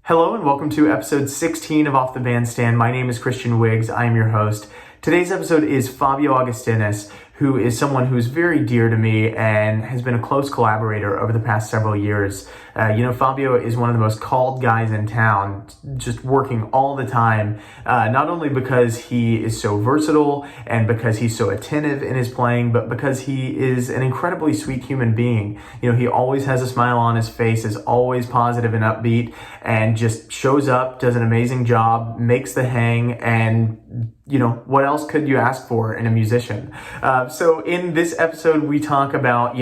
Hello and welcome to episode 16 of Off the Bandstand. My name is Christian Wiggs. I am your host. Today's episode is Fabio Augustinis, who is someone who's very dear to me and has been a close collaborator over the past several years. Fabio is one of the most called guys in town, just working all the time, not only because he is so versatile and because he's so attentive in his playing, but because he is an incredibly sweet human being. He always has a smile on his face, is always positive and upbeat, and just shows up, does an amazing job, makes the hang, and what else could you ask for in a musician? So in this episode, we talk about,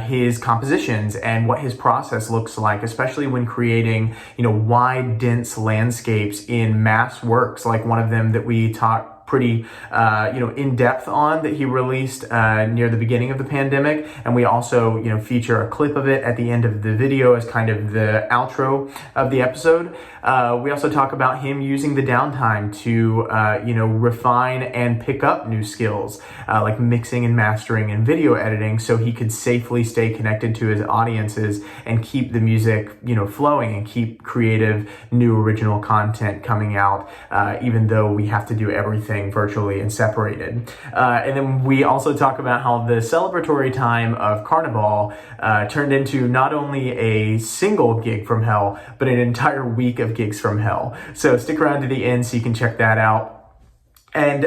his compositions and what his process looks like, especially when creating, wide, dense landscapes in mass works, like one of them that we talked pretty, in depth on that he released near the beginning of the pandemic. And we also, feature a clip of it at the end of the video as kind of the outro of the episode. We also talk about him using the downtime to, refine and pick up new skills, like mixing and mastering and video editing, so he could safely stay connected to his audiences and keep the music, flowing and keep creative, new original content coming out, even though we have to do everything virtually and separated. And then we also talk about how the celebratory time of Carnival turned into not only a single gig from hell, but an entire week of gigs from hell. So stick around to the end so you can check that out. And,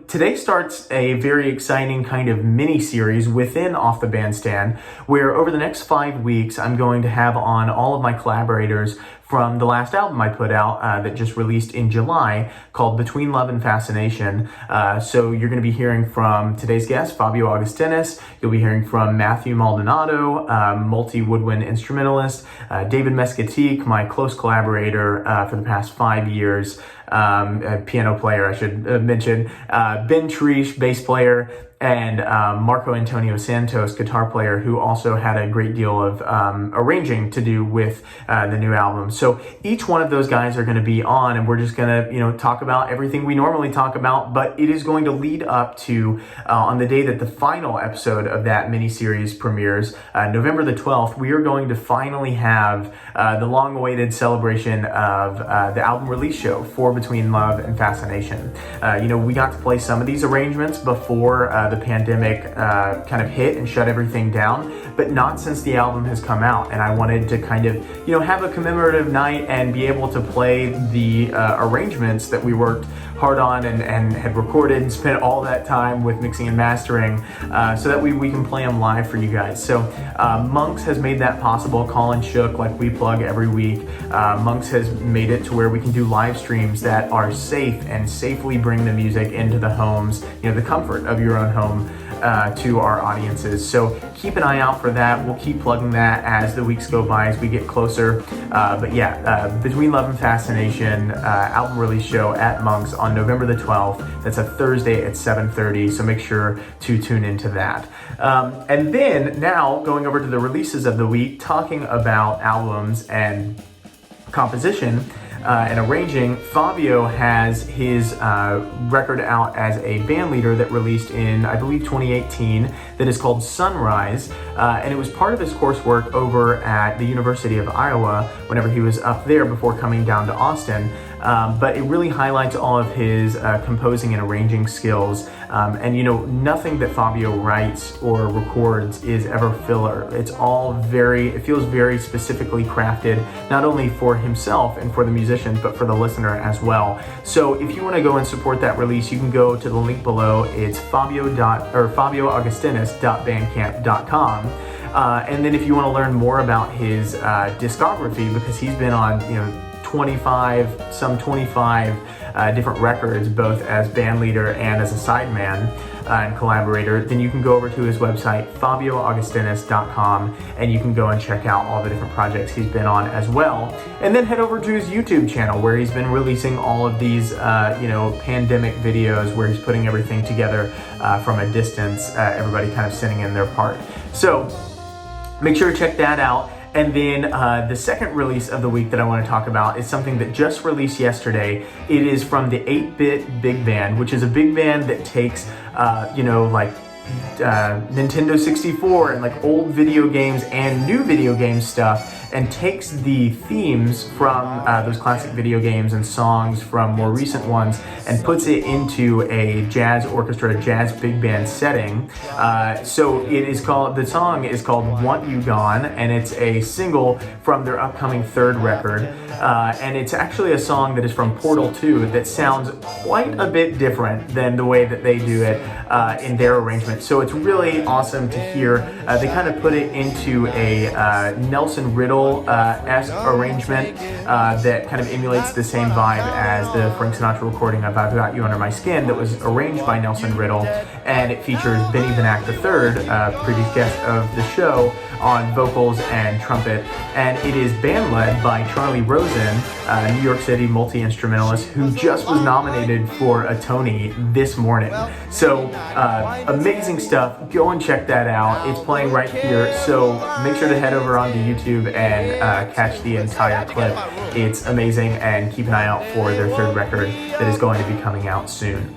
today starts a very exciting kind of mini-series within Off the Bandstand, where over the next 5 weeks, I'm going to have on all of my collaborators from the last album I put out that just released in July, called Between Love and Fascination. So you're going to be hearing from today's guest, Fabio Augustinis. You'll be hearing from Matthew Maldonado, multi-woodwind instrumentalist, David Mescatique, my close collaborator for the past 5 years, a piano player, I should mention, Ben Trish, bass player, and Marco Antonio Santos, guitar player, who also had a great deal of arranging to do with the new album. So each one of those guys are going to be on, and we're just going to, talk about everything we normally talk about, but it is going to lead up to, on the day that the final episode of that mini-series premieres, November the 12th, we are going to finally have the long-awaited celebration of the album release show for Between Love and Fascination. We got to play some of these arrangements before the pandemic kind of hit and shut everything down, but not since the album has come out. And I wanted to kind of, have a commemorative night and be able to play the arrangements that we worked hard on and had recorded and spent all that time with mixing and mastering, so that we can play them live for you guys. So Monks has made that possible. Colin Shook, like we plug every week. Monks has made it to where we can do live streams that are safe and safely bring the music into the homes, the comfort of your own home, to our audiences. So keep an eye out for that. We'll keep plugging that as the weeks go by, as we get closer. Between Love and Fascination album release show at Monks on November the 12th. That's a Thursday at 7:30, so make sure to tune into that. And then now going over to the releases of the week, talking about albums and composition and arranging. Fabio has his record out as a band leader that released in, I believe, 2018, that is called Sunrise, and it was part of his coursework over at the University of Iowa whenever he was up there before coming down to Austin. But it really highlights all of his composing and arranging skills. Nothing that Fabio writes or records is ever filler. It's all it feels very specifically crafted, not only for himself and for the musicians, but for the listener as well. So if you want to go and support that release, you can go to the link below. It's fabioaugustinis.bandcamp.com. And then if you want to learn more about his discography, because he's been on, 25 different records, both as band leader and as a sideman and collaborator, then you can go over to his website, fabioaugustinis.com, and you can go and check out all the different projects he's been on as well. And then head over to his YouTube channel, where he's been releasing all of these, pandemic videos, where he's putting everything together from a distance, everybody kind of sitting in their part. So make sure to check that out. And then the second release of the week that I want to talk about is something that just released yesterday. It is from the 8-Bit Big Band, which is a big band that takes, Nintendo 64 and like old video games and new video game stuff, and takes the themes from those classic video games and songs from more recent ones and puts it into a jazz orchestra, jazz big band setting. So the song is called Want You Gone, and it's a single from their upcoming third record. And it's actually a song that is from Portal 2 that sounds quite a bit different than the way that they do it in their arrangement. So it's really awesome to hear. They kind of put it into a Nelson Riddle-esque arrangement that kind of emulates the same vibe as the Frank Sinatra recording of I've Got You Under My Skin that was arranged by Nelson Riddle, and it features Benny Benack III, previous guest of the show, on vocals and trumpet, and it is band-led by Charlie Rosen, a New York City multi-instrumentalist who just was nominated for a Tony this morning. So amazing stuff. Go and check that out. It's playing right here, so make sure to head over onto YouTube and catch the entire clip. It's amazing, and keep an eye out for their third record that is going to be coming out soon.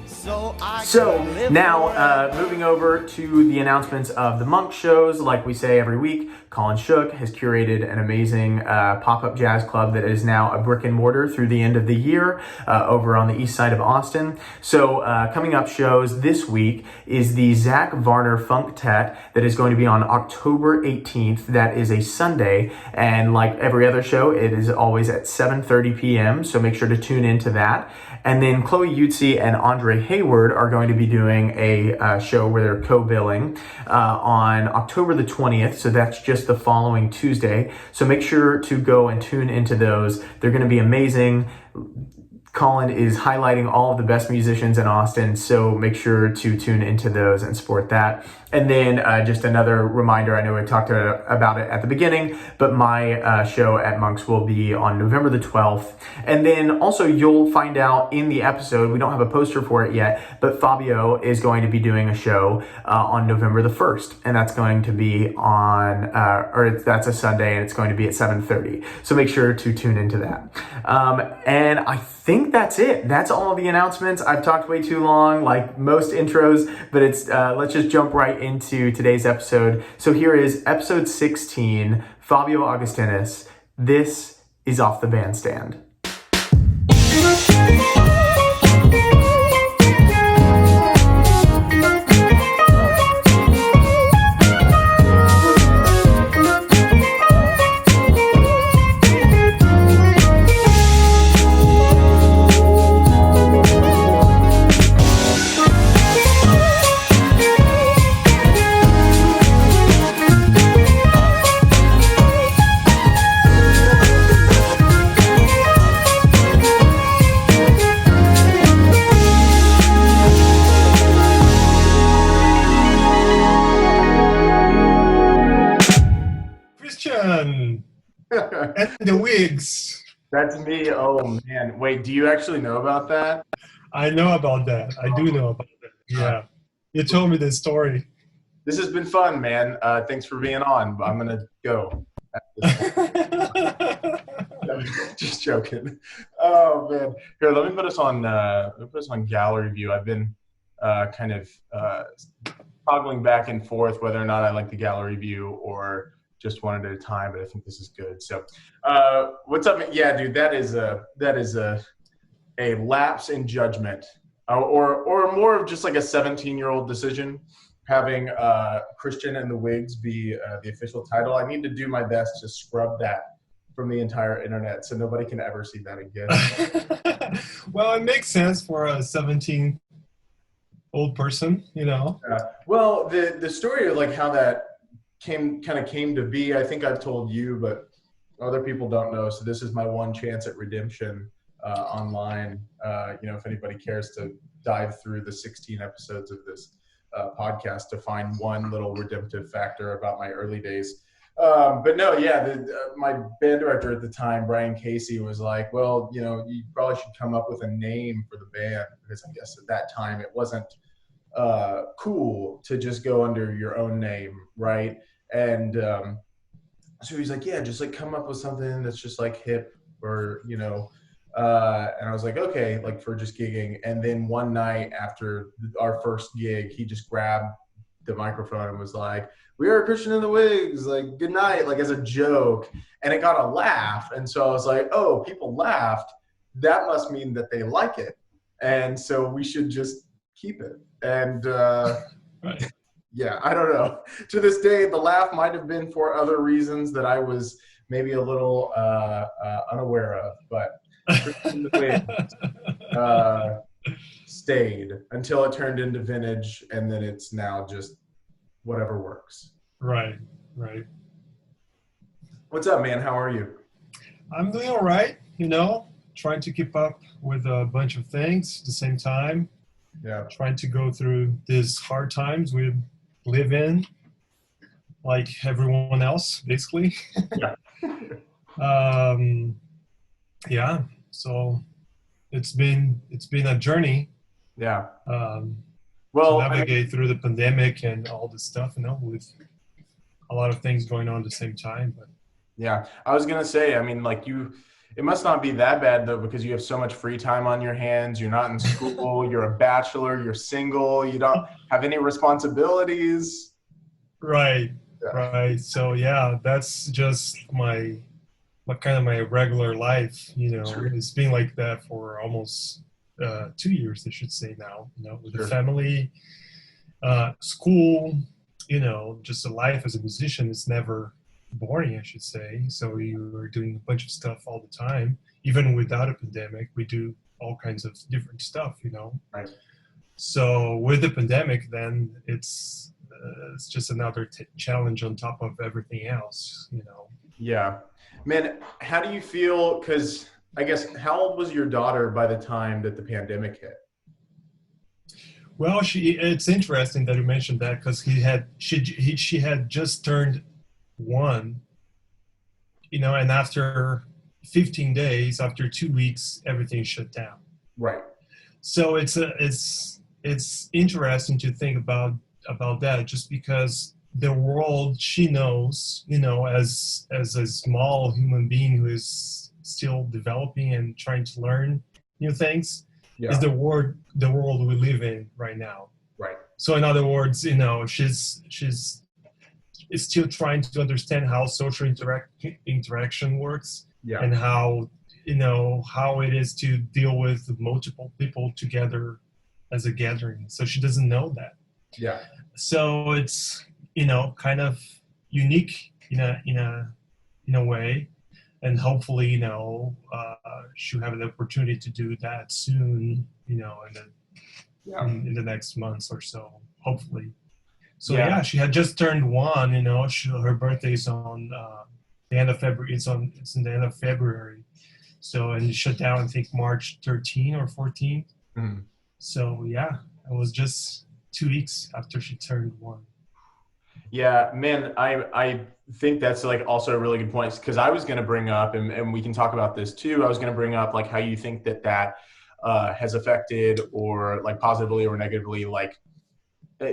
So now moving over to the announcements of the Monk shows. Like we say every week, Colin Shook has curated an amazing pop-up jazz club that is now a brick and mortar through the end of the year over on the east side of Austin. So coming up shows this week is the Zach Varner Funk Tet that is going to be on October 18th. That is a Sunday, and like every other show, it is always at 7:30 p.m. So make sure to tune into that. And then Chloe Yutzi and Andre Hayward are going to be doing a show where they're co-billing on October the 20th. So that's just the following Tuesday. So make sure to go and tune into those. They're going to be amazing. Colin is highlighting all of the best musicians in Austin, so make sure to tune into those and support that. And then just another reminder, I know we talked about it at the beginning, but my show at Monks will be on November the 12th. And then also you'll find out in the episode, we don't have a poster for it yet, but Fabio is going to be doing a show on November the 1st, and that's going to be on, that's a Sunday, and it's going to be at 7:30. So make sure to tune into that. And I think that's it. That's all the announcements. I've talked way too long, like most intros, but it's let's just jump right into today's episode. So here is episode 16, Fabio Augustinis. This is Off the Bandstand. And the wigs. That's me. Oh man. Wait, do you actually know about that? I know about that. I do know about that. Yeah. You told me this story. This has been fun, man. Thanks for being on. I'm going to go. Just joking. Oh man. Here, let me put us on gallery view. I've been kind of toggling back and forth whether or not I like the gallery view or just one at a time, but I think this is good. So, what's up? Yeah, dude, that is a lapse in judgment, or more of just like a 17-year-old decision, having Christian and the Wigs be the official title. I need to do my best to scrub that from the entire internet so nobody can ever see that again. Well, it makes sense for a 17-old person, you know. Well, the story of like how that came to be, I think I've told you, but other people don't know. So this is my one chance at redemption online. If anybody cares to dive through the 16 episodes of this podcast to find one little redemptive factor about my early days. But no, yeah, my band director at the time, Brian Casey, was like, well, you probably should come up with a name for the band, because I guess at that time it wasn't cool to just go under your own name, right? And so he's like, yeah, just like come up with something that's just like hip, or and I was like, okay, like for just gigging. And then one night after our first gig, he just grabbed the microphone and was like, "We are Christian and the Wigs, like good night," like as a joke, and it got a laugh. And so I was like, "Oh, people laughed. That must mean that they like it, and so we should just keep it." And Right. yeah, I don't know. To this day, the laugh might have been for other reasons that I was maybe a little unaware of, but Christian and the Wigs stayed until it turned into vintage, and then it's now just whatever works. Right. What's up, man? How are you? I'm doing all right, trying to keep up with a bunch of things at the same time. Yeah. Trying to go through these hard times we live in, like everyone else, basically. Yeah. Yeah. So it's been a journey. Yeah. To navigate through the pandemic and all this stuff, with a lot of things going on at the same time. But yeah, I was gonna say, I mean, like it must not be that bad though, because you have so much free time on your hands. You're not in school. You're a bachelor. You're single. You don't have any responsibilities. Right. So yeah, that's just my regular life. Sure. It's been like that for almost 2 years, I should say now. With Sure. the family, school. Just a life as a musician is never boring, I should say. So you are doing a bunch of stuff all the time. Even without a pandemic, we do all kinds of different stuff. Right. So with the pandemic, then it's just another challenge on top of everything else. Yeah, man. How do you feel? Because I guess, how old was your daughter by the time that the pandemic hit? Well, it's interesting that you mentioned that, because she had just turned 1, and after 15 days, after 2 weeks, everything shut down. Right. So it's interesting to think about that, just because the world she knows, as a small human being who is still developing and trying to learn new things, is the world we live in right now. Right. So in other words, she's still trying to understand how social interaction works, and how it is to deal with multiple people together as a gathering. So she doesn't know that. Yeah. So it's kind of unique in a way, and hopefully she'll have an opportunity to do that soon, in the next months or so, hopefully. So yeah, she had just turned 1. Her birthday is on the end of February. It's in the end of February. So, and it shut down, I think, March 13 or 14. Mm-hmm. So yeah, it was just 2 weeks after she turned 1. Yeah, man, I think that's like also a really good point, because I was going to bring up, and we can talk about this too. I was going to bring up like how you think that has affected, or like positively or negatively, like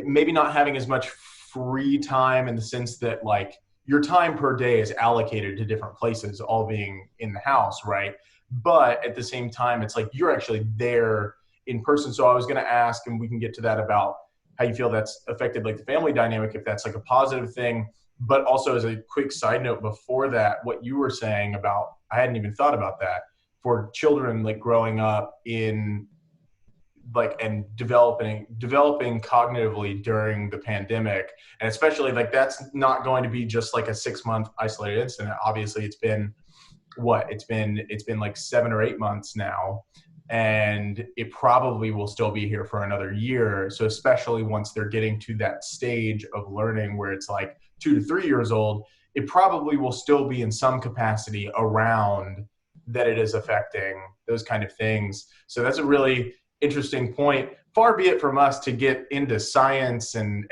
maybe not having as much free time, in the sense that like your time per day is allocated to different places, all being in the house, right? But at the same time, it's like you're actually there in person. So I was going to ask, and we can get to that, about how you feel that's affected like the family dynamic, if that's like a positive thing. But also, as a quick side note before that, what you were saying about, I hadn't even thought about that, for children like growing up in like, and developing cognitively during the pandemic. And especially like, that's not going to be just like a 6-month isolated incident. Obviously it's been like 7 or 8 months now, and it probably will still be here for another year. So especially once they're getting to that stage of learning where it's like 2 to 3 years old, it probably will still be in some capacity around that it is affecting those kind of things. So that's a really interesting point. Far be it from us to get into science and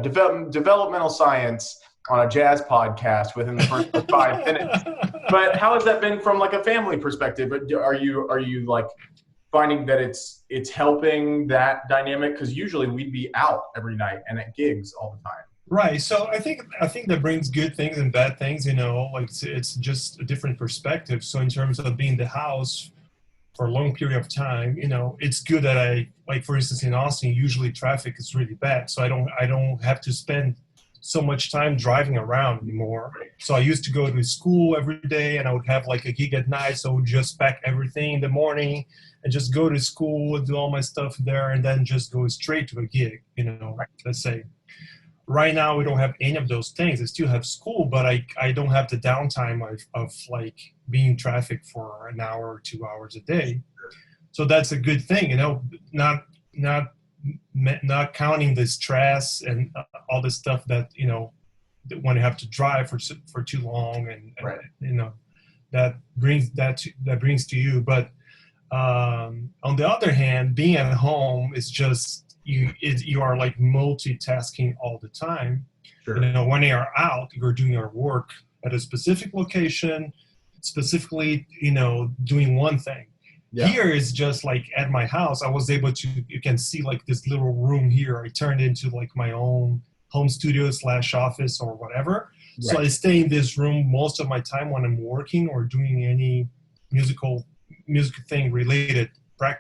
developmental science on a jazz podcast within the first 5 minutes. But how has that been from like a family perspective? Are you like finding that it's helping that dynamic? Because usually we'd be out every night and at gigs all the time. Right. So I think that brings good things and bad things, like it's just a different perspective. So in terms of being in the house, for a long period of time, it's good that like for instance in Austin, usually traffic is really bad, so I don't have to spend so much time driving around anymore. So I used to go to school every day, and I would have like a gig at night, so I would just pack everything in the morning and just go to school and do all my stuff there, and then just go straight to a gig, let's say. Right now, we don't have any of those things. I still have school, but I don't have the downtime of like being in traffic for an hour or 2 hours a day. So that's a good thing, not counting the stress and all the stuff that, when you have to drive for too long and right. That brings to you. But on the other hand, being at home is just, you are like multitasking all the time. Sure. When you are out, you're doing your work at a specific location, specifically, doing one thing. Yeah. Here is just like at my house, I was able to, you can see like this little room here. I turned into like my own home studio / office or whatever. Right. So I stay in this room most of my time when I'm working or doing any music thing related. I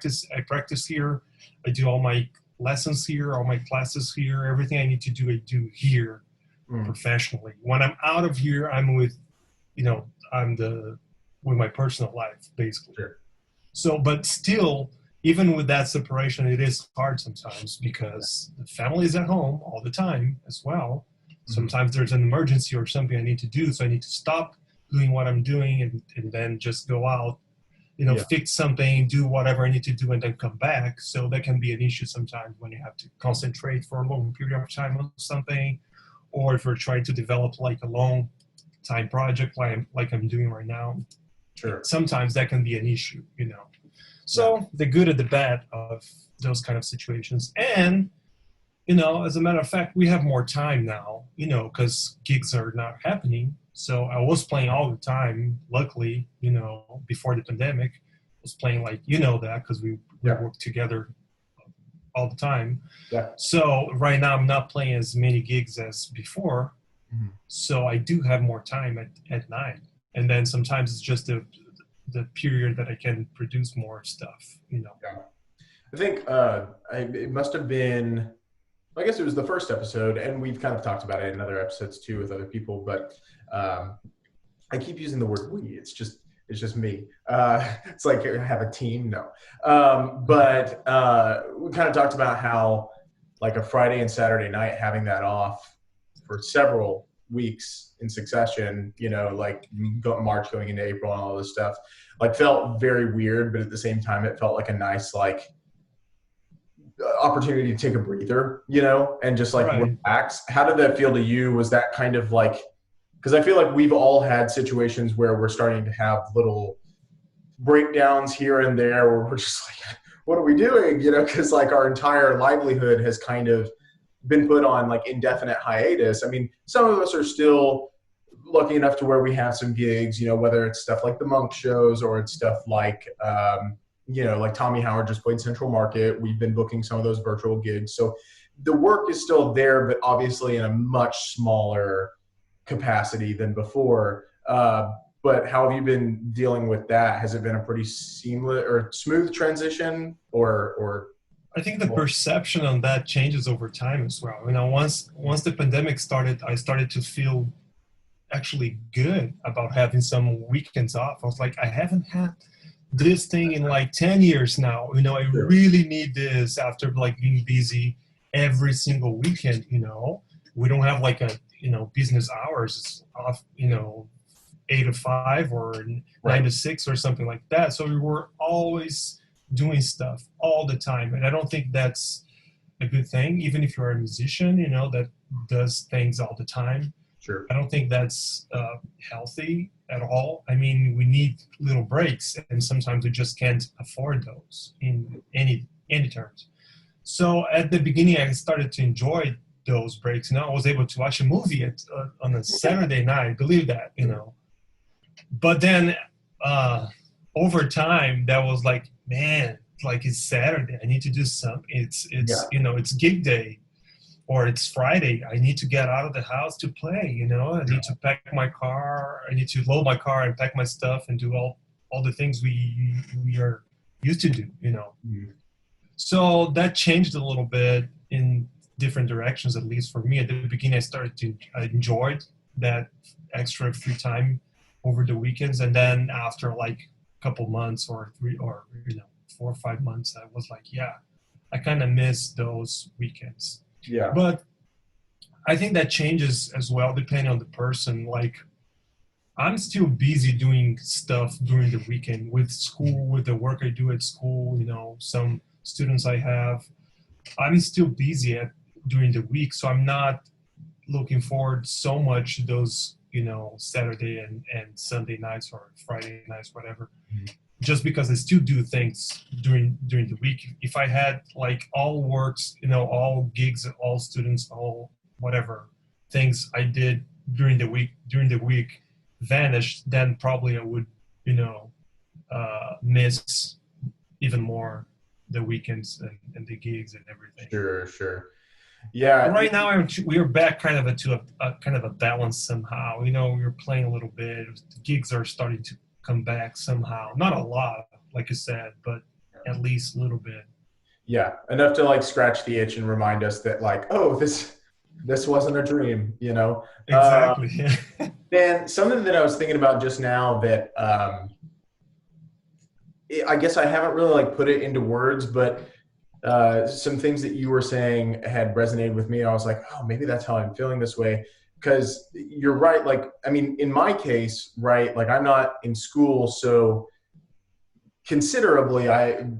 practice here. I do all my lessons here, all my classes here, everything I need to do, I do here professionally. When I'm out of here, I'm with, with my personal life, basically. Sure. So, but still, even with that separation, it is hard sometimes because the family is at home all the time as well. Mm-hmm. Sometimes there's an emergency or something I need to do, so I need to stop doing what I'm doing and then just go out, fix something, do whatever I need to do, and then come back. So that can be an issue sometimes when you have to concentrate for a long period of time on something, or if you're trying to develop like a long time project like I'm doing right now. Sure. Sometimes that can be an issue, So the good and the bad of those kind of situations. And, as a matter of fact, we have more time now, because gigs are not happening. So I was playing all the time, luckily, before the pandemic. I was playing like, that because we work together all the time. Yeah. So right now I'm not playing as many gigs as before. Mm-hmm. So I do have more time at night. And then sometimes it's just the period that I can produce more stuff, Yeah. I think it must have been, I guess it was the first episode, and we've kind of talked about it in other episodes too with other people, but I keep using the word we. It's just me. It's like I have a team. No. But we kind of talked about how like a Friday and Saturday night, having that off for several weeks in succession, like March going into April and all this stuff, like felt very weird, but at the same time, it felt like a nice, like opportunity to take a breather, and just like relax. How did that feel to you? Was that kind of like, because I feel like we've all had situations where we're starting to have little breakdowns here and there where we're just like, what are we doing? Because like our entire livelihood has kind of been put on like indefinite hiatus. I mean, some of us are still lucky enough to where we have some gigs, whether it's stuff like the Monk shows or it's stuff like, like Tommy Howard just played Central Market. We've been booking some of those virtual gigs. So the work is still there, but obviously in a much smaller capacity than before. But how have you been dealing with that? Has it been a pretty seamless or smooth transition or I think the perception on that changes over time as well. Once the pandemic started, I started to feel actually good about having some weekends off. I was like, I haven't had this thing in like 10 years now. I really need this after like being busy every single weekend. We don't have like a, business hours. It's off, 8 to 5 or 9 to 6 or something like that. So we were always doing stuff all the time. And I don't think that's a good thing, even if you're a musician, that does things all the time. Sure. I don't think that's healthy at all. I mean, we need little breaks, and sometimes we just can't afford those in any terms. So at the beginning, I started to enjoy those breaks. I was able to watch a movie on a Saturday night. Believe that, But then over time, that was like, man, like it's Saturday. I need to do something. It's gig day. Or it's Friday, I need to get out of the house to play, I need to pack my car, I need to load my car and pack my stuff and do all the things we are used to do, So that changed a little bit in different directions, at least for me. At the beginning, I enjoyed that extra free time over the weekends. And then after like a couple months or 4 or 5 months, I was like, yeah, I kind of miss those weekends. Yeah. But I think that changes as well, depending on the person. Like, I'm still busy doing stuff during the weekend with school, with the work I do at school, some students I have. I'm still busy during the week, so I'm not looking forward so much to those, Saturday and Sunday nights or Friday nights, whatever, just because I still do things during the week. If I had like all works, all gigs, all students, all whatever things I did during the week vanished, then probably I would, miss even more the weekends and the gigs and everything. Sure. Yeah. Right now we're back kind of to a kind of a balance somehow. We're playing a little bit. The gigs are starting to come back somehow. Not a lot, like you said, but at least a little bit. Yeah, enough to like scratch the itch and remind us that like, oh, this wasn't a dream, Exactly. And something that I was thinking about just now that I guess I haven't really like put it into words, but some things that you were saying had resonated with me. I was like, oh, maybe that's how I'm feeling this way. Because you're right. Like, I mean, in my case, right, like I'm not in school, so considerably,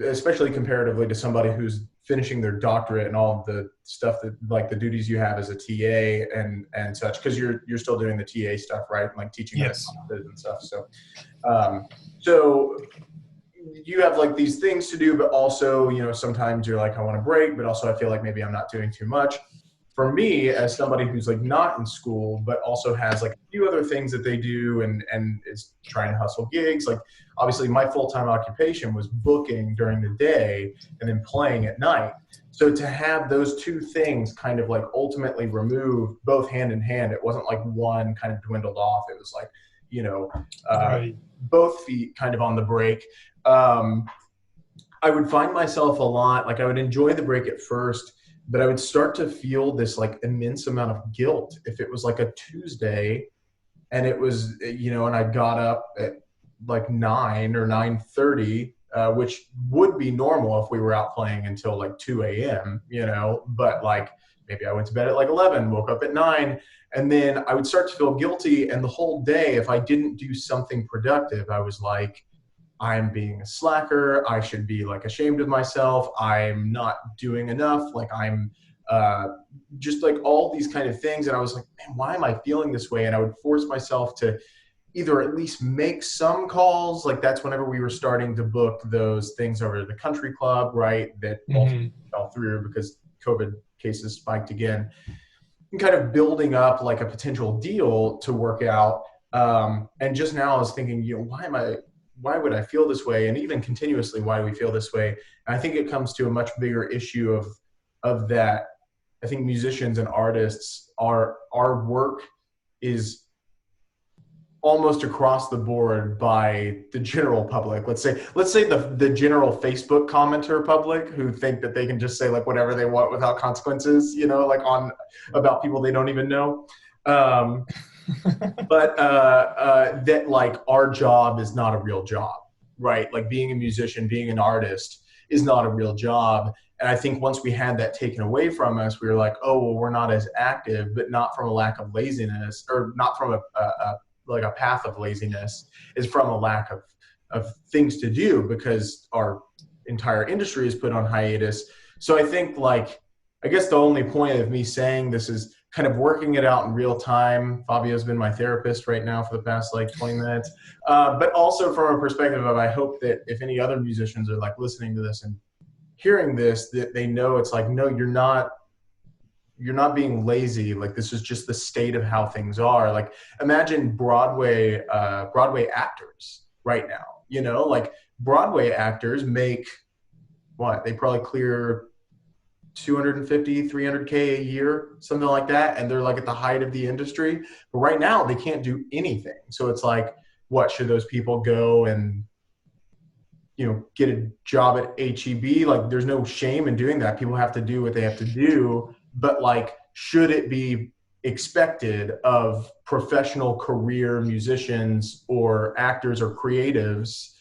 especially comparatively to somebody who's finishing their doctorate and all of the stuff that like the duties you have as a TA and such, because you're still doing the TA stuff, right? Like teaching yes. and stuff. So you have like these things to do, but also, sometimes you're like, I want to break, but also I feel like maybe I'm not doing too much. For me, as somebody who's like not in school, but also has like a few other things that they do and is trying to hustle gigs, like obviously my full-time occupation was booking during the day and then playing at night. So to have those two things kind of like ultimately removed both hand in hand, it wasn't like one kind of dwindled off. It was like, Right. both feet kind of on the brake. I would find myself a lot, like I would enjoy the break at first, but I would start to feel this like immense amount of guilt if it was like a Tuesday and it was, and I got up at like 9 or 9:30, which would be normal if we were out playing until like 2 a.m., but like maybe I went to bed at like 11, woke up at 9, and then I would start to feel guilty. And the whole day, if I didn't do something productive, I was like, I'm being a slacker. I should be like ashamed of myself. I'm not doing enough. Like I'm just like all these kind of things. And I was like, man, why am I feeling this way? And I would force myself to either at least make some calls. Like that's whenever we were starting to book those things over at the country club, right? That ultimately fell through because COVID cases spiked again. And kind of building up like a potential deal to work out. And just now I was thinking, why would I feel this way? And even continuously, why do we feel this way? And I think it comes to a much bigger issue of that. I think musicians and artists, our work is almost across the board by the general public. Let's say the general Facebook commenter public who think that they can just say like whatever they want without consequences, like about people they don't even know. But that like our job is not a real job, right? Like being a musician, being an artist is not a real job. And I think once we had that taken away from us, we were like, oh, well, we're not as active, but not from a lack of laziness or not from a path of laziness, is from a lack of things to do because our entire industry is put on hiatus. So I think I guess the only point of me saying this is kind of working it out in real time. Fabio's been my therapist right now for the past 20 minutes. But also from a perspective of, I hope that if any other musicians are listening to this and hearing this, that they know it's no, you're not being lazy. This is just the state of how things are. Imagine Broadway actors right now, Broadway actors make what? They probably clear 250, 300K a year, something like that. And they're at the height of the industry. But right now they can't do anything. So it's what should those people go and get a job at HEB. Like, there's no shame in doing that. People have to do what they have to do. But like, should it be expected of professional career musicians or actors or creatives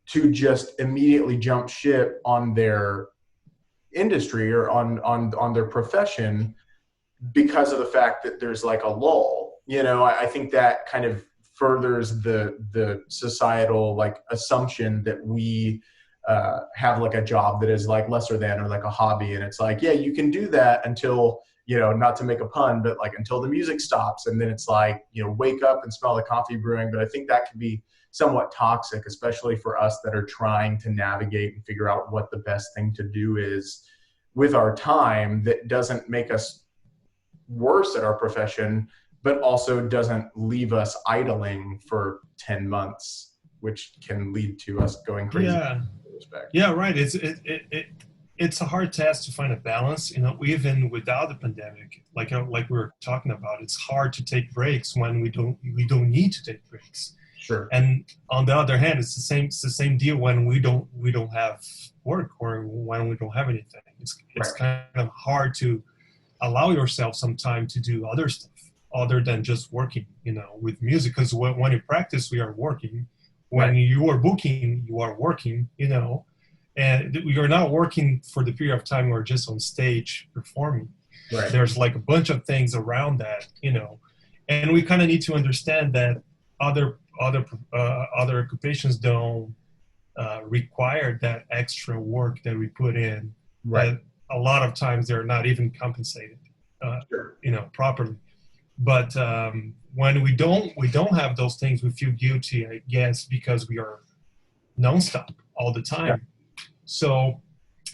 to just immediately jump ship on their industry or on their profession because of the fact that there's like a lull? I think that kind of furthers the societal like assumption that we have like a job that is like lesser than or like a hobby. And it's like, yeah, you can do that until, not to make a pun, but like until the music stops. And then it's like, wake up and smell the coffee brewing. But I think that can be somewhat toxic, especially for us that are trying to navigate and figure out what the best thing to do is with our time that doesn't make us worse at our profession, but also doesn't leave us idling for 10 months, which can lead to us going crazy. Yeah, right. It's a hard task to find a balance, even without the pandemic, like we were talking about. It's hard to take breaks when we don't need to take breaks. Sure. And on the other hand, it's the same deal when we don't have work or when we don't have anything. It's Right. kind of hard to allow yourself some time to do other stuff other than just working, with music. Because when you practice, we are working. When you are booking, you are working, and you're not working for the period of time we're just on stage performing. Right. There's like a bunch of things around that, and we kind of need to understand that other occupations don't require that extra work that we put in. Right. A lot of times they're not even compensated, Sure. Properly. But when we don't have those things, we feel guilty, I guess, because we are nonstop all the time. Yeah. So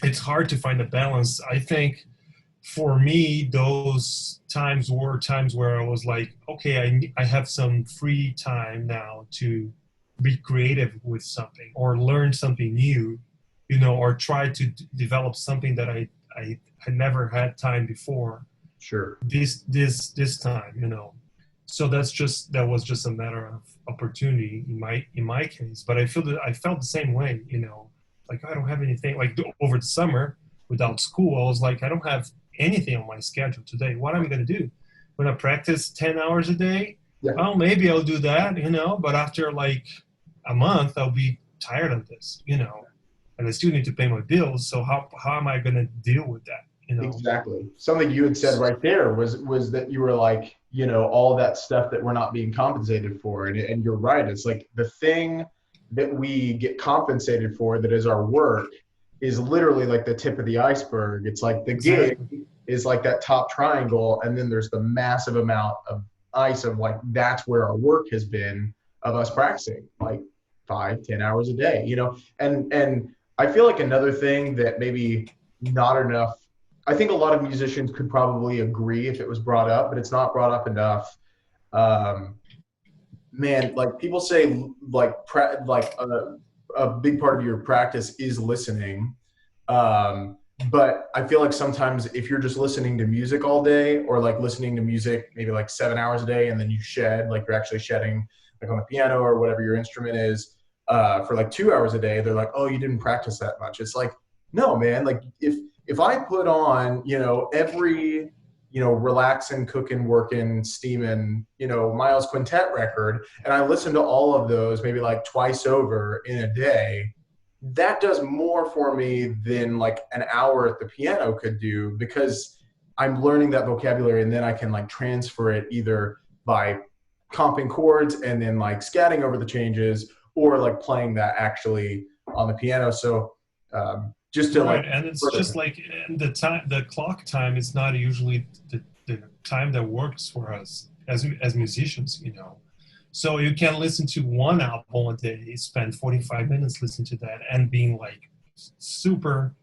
it's hard to find a balance. I think for me, those times were times where I was like, okay, I have some free time now to be creative with something or learn something new, or try to develop something that I had never had time before. Sure. This time, So that was just a matter of opportunity in my case. But I felt the same way, like I don't have anything. Like over the summer without school, I was like, I don't have anything on my schedule today. What am I going to do? When I practice 10 hours a day, well, maybe I'll do that, but after like a month, I'll be tired of this, and I still need to pay my bills. So how am I going to deal with that? Exactly. Something you had said right there was that you were like, all that stuff that we're not being compensated for. And you're right. It's like the thing that we get compensated for that is our work is literally like the tip of the iceberg. It's like the gig is like that top triangle. And then there's the massive amount of ice of like, that's where our work has been of us practicing like 5-10 hours a day, and I feel like another thing that maybe not enough, I think a lot of musicians could probably agree if it was brought up, but it's not brought up enough. Man, like people say, like a big part of your practice is listening. But I feel like sometimes if you're just listening to music all day or like listening to music, maybe like 7 hours a day, and then you shed, like you're actually shedding like on the piano or whatever your instrument is, for like 2 hours a day, they're like, oh, you didn't practice that much. It's like, no, man, like if I put on, every, relaxing, cooking, working, steaming, Miles Quintet record, and I listen to all of those maybe like twice over in a day, that does more for me than like an hour at the piano could do, because I'm learning that vocabulary and then I can like transfer it either by comping chords and then like scatting over the changes or like playing that actually on the piano. So, just to right, and it's just like the clock time is not usually the time that works for us as musicians, So you can listen to one album a day, spend 45 minutes listening to that, and being like super,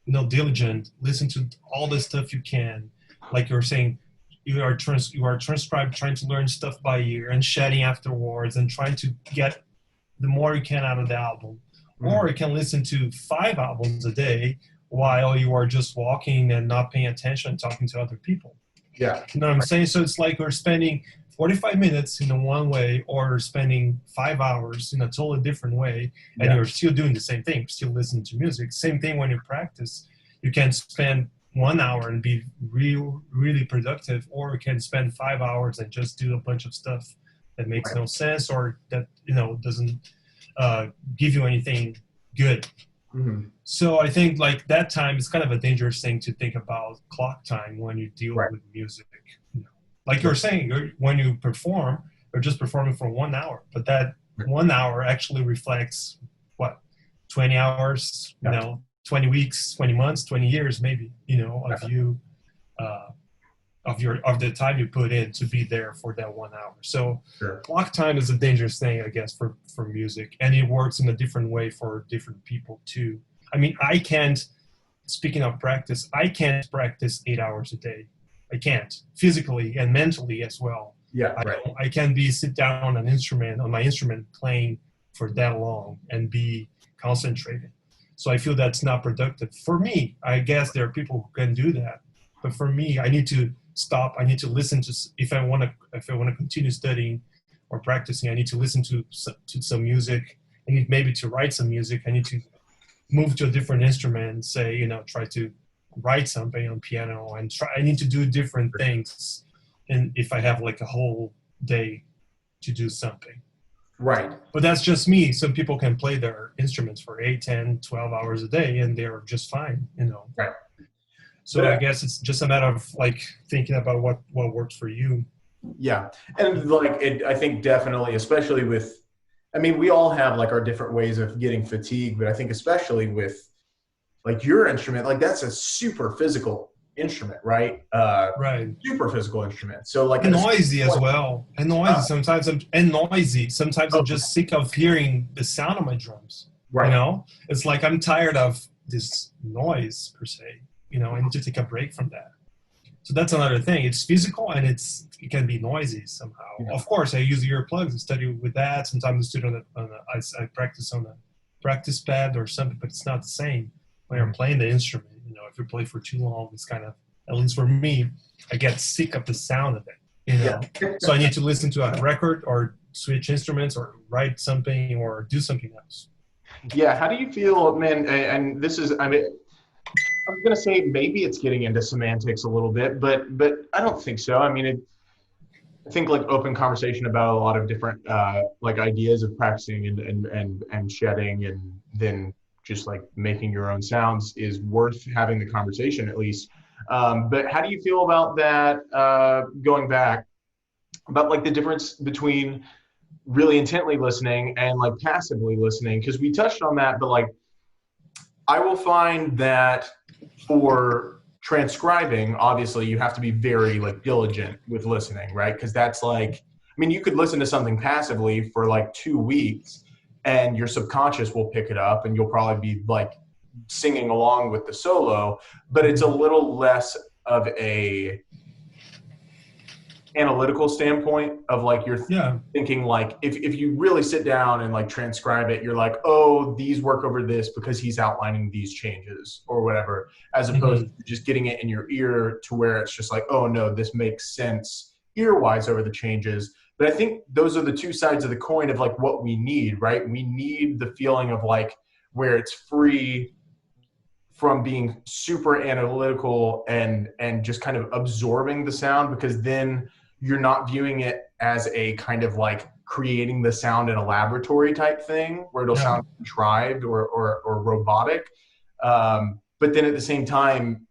diligent. Listen to all the stuff you can, like you're saying. You are transcribed, trying to learn stuff by ear and shedding afterwards, and trying to get the more you can out of the album. Or you can listen to 5 albums a day while you are just walking and not paying attention and talking to other people. Yeah. You know what I'm saying? So it's like we're spending 45 minutes in a one way or spending 5 hours in a totally different way, and you're still doing the same thing, still listening to music. Same thing when you practice. You can spend 1 hour and be really productive, or you can spend 5 hours and just do a bunch of stuff that makes no sense, or that, doesn't give you anything good. Mm-hmm. So I think like that time is kind of a dangerous thing to think about clock time when you deal with music. Like you're saying, when you perform, you're just performing for 1 hour, but that 1 hour actually reflects 20 hours, 20 weeks, 20 months, 20 years, maybe, of you, of the time you put in to be there for that 1 hour. So clock time is a dangerous thing, I guess, for music, and it works in a different way for different people too. I mean, speaking of practice, I can't practice 8 hours a day. I can't, physically and mentally as well. I can't sit down on my instrument playing for that long and be concentrated. So I feel that's not productive. For me, I guess there are people who can do that. But for me, I need to stop. I need to listen to, if I want to continue studying or practicing, I need to listen to some music. I need maybe to write some music. I need to move to a different instrument, say, try to write something on piano, and I need to do different things. And if I have like a whole day to do something. Right. But that's just me. Some people can play their instruments for 8, 10, 12 hours a day, and they're just fine, Right. So I guess it's just a matter of like thinking about what works for you. Yeah. And like, I think definitely, especially with, we all have like our different ways of getting fatigued, but I think especially with like your instrument, like that's a super physical instrument, right? Right. Super physical instrument. So like noisy as well. And noisy sometimes. Sometimes I'm just sick of hearing the sound of my drums. Right. It's like I'm tired of this noise per se. I need to take a break from that. So that's another thing. It's physical and it can be noisy somehow. Yeah. Of course, I use earplugs and study with that. Sometimes I study I practice on a practice pad or something, but it's not the same when you're playing the instrument. If you play for too long, it's kind of, at least for me, I get sick of the sound of it. So I need to listen to a record or switch instruments or write something or do something else. Yeah. How do you feel, man? And this is, I was going to say maybe it's getting into semantics a little bit, but I don't think so. I think like open conversation about a lot of different like ideas of practicing and shedding, and then just like making your own sounds is worth having the conversation at least. But how do you feel about that, going back, about like the difference between really intently listening and like passively listening? Because we touched on that, but like I will find that for transcribing, obviously you have to be very like diligent with listening, right? Because that's like, you could listen to something passively for like 2 weeks and your subconscious will pick it up and you'll probably be like singing along with the solo, but it's a little less of a analytical standpoint of like you're thinking like if you really sit down and like transcribe it, you're like, oh, these work over this because he's outlining these changes or whatever, as opposed to just getting it in your ear to where it's just like, oh no, this makes sense ear-wise over the changes. But I think those are the two sides of the coin of like what we need, right? We need the feeling of like where it's free from being super analytical and just kind of absorbing the sound, because then you're not viewing it as a kind of like creating the sound in a laboratory type thing where it'll sound contrived or robotic. But then at the same time,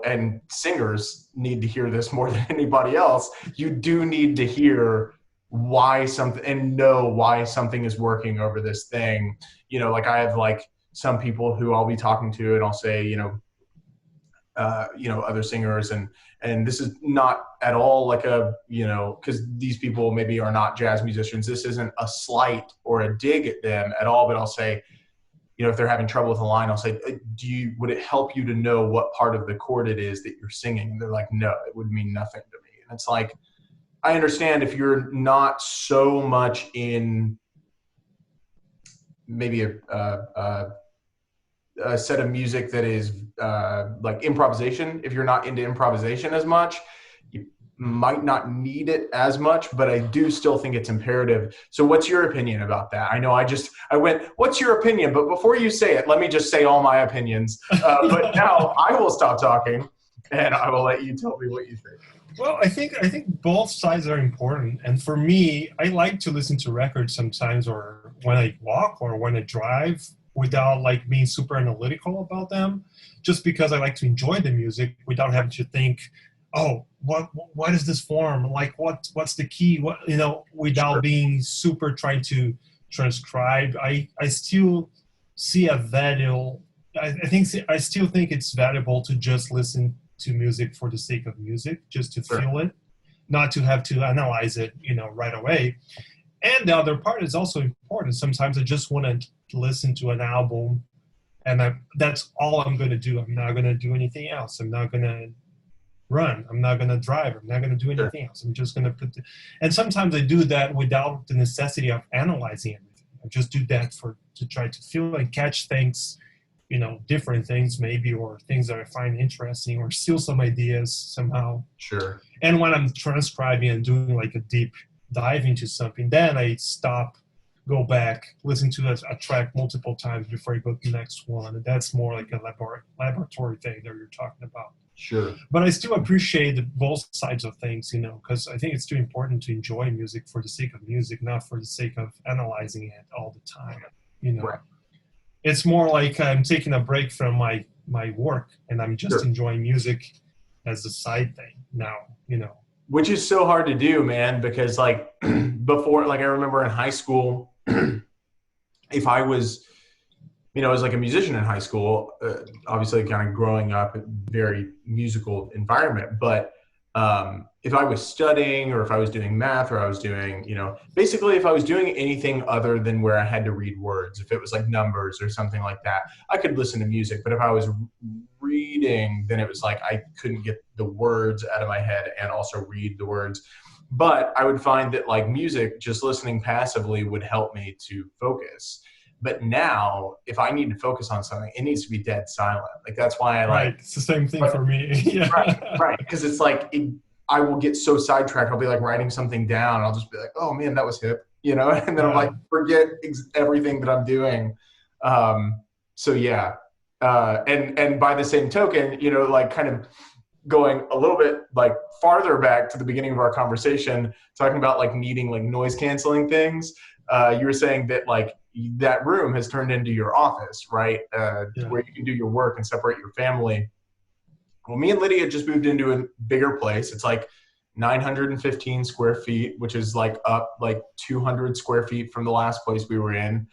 and singers need to hear this more than anybody else. You do need to hear why something and know why something is working over this thing. Like I have like some people who I'll be talking to and I'll say, other singers, and this is not at all like a, because these people maybe are not jazz musicians. This isn't a slight or a dig at them at all, but I'll say, if they're having trouble with a line, I'll say, would it help you to know what part of the chord it is that you're singing? And they're like, no, it would mean nothing to me. And it's like, I understand if you're not so much in maybe a set of music that is like improvisation. If you're not into improvisation as much, you might not need it as much, but I do still think it's imperative. So what's your opinion about that? I know I went, what's your opinion? But before you say it, let me just say all my opinions. But now I will stop talking and I will let you tell me what you think. Well, I think both sides are important. And for me, I like to listen to records sometimes, or when I walk or when I drive, without like being super analytical about them, just because I like to enjoy the music without having to think, oh, what is this form? Like what's the key? What, without Sure. being super trying to transcribe. I still see a value. I still think it's valuable to just listen to music for the sake of music, just to Sure. feel it, not to have to analyze it, right away. And the other part is also important. Sometimes I just want to listen to an album, and that's all I'm going to do. I'm not going to do anything else. I'm not going to run. I'm not going to drive. I'm not going to do anything else. I'm just going to and sometimes I do that without the necessity of analyzing everything. I just do that to try to feel and catch things, different things maybe, or things that I find interesting, or steal some ideas somehow. Sure. And when I'm transcribing and doing like a deep dive into something, then I stop, go back, listen to a track multiple times before I go to the next one. And that's more like a laboratory thing that you're talking about. Sure. But I still appreciate both sides of things, because I think it's too important to enjoy music for the sake of music, not for the sake of analyzing it all the time. Right. It's more like I'm taking a break from my work, and I'm just enjoying music as a side thing now, Which is so hard to do, man, because like before, like I remember in high school, if I was, I was like a musician in high school, obviously kind of growing up in a very musical environment. But if I was studying, or if I was doing math, or I was doing, basically if I was doing anything other than where I had to read words, if it was like numbers or something like that, I could listen to music. But if I was reading, then it was like I couldn't get the words out of my head and also read the words. But I would find that like music, just listening passively would help me to focus. But now, if I need to focus on something, it needs to be dead silent. Like that's why I like. Right, it's the same thing for me. Yeah. Right. Because it's like I will get so sidetracked. I'll be like writing something down. And I'll just be like, "Oh man, that was hip," and then I'm like, forget everything that I'm doing. So yeah, and by the same token, like kind of going a little bit like farther back to the beginning of our conversation, talking about like needing like noise canceling things. You were saying that like that room has turned into your office, right? Where you can do your work and separate your family. Well, me and Lydia just moved into a bigger place. It's like 915 square feet, which is like up like 200 square feet from the last place we were in,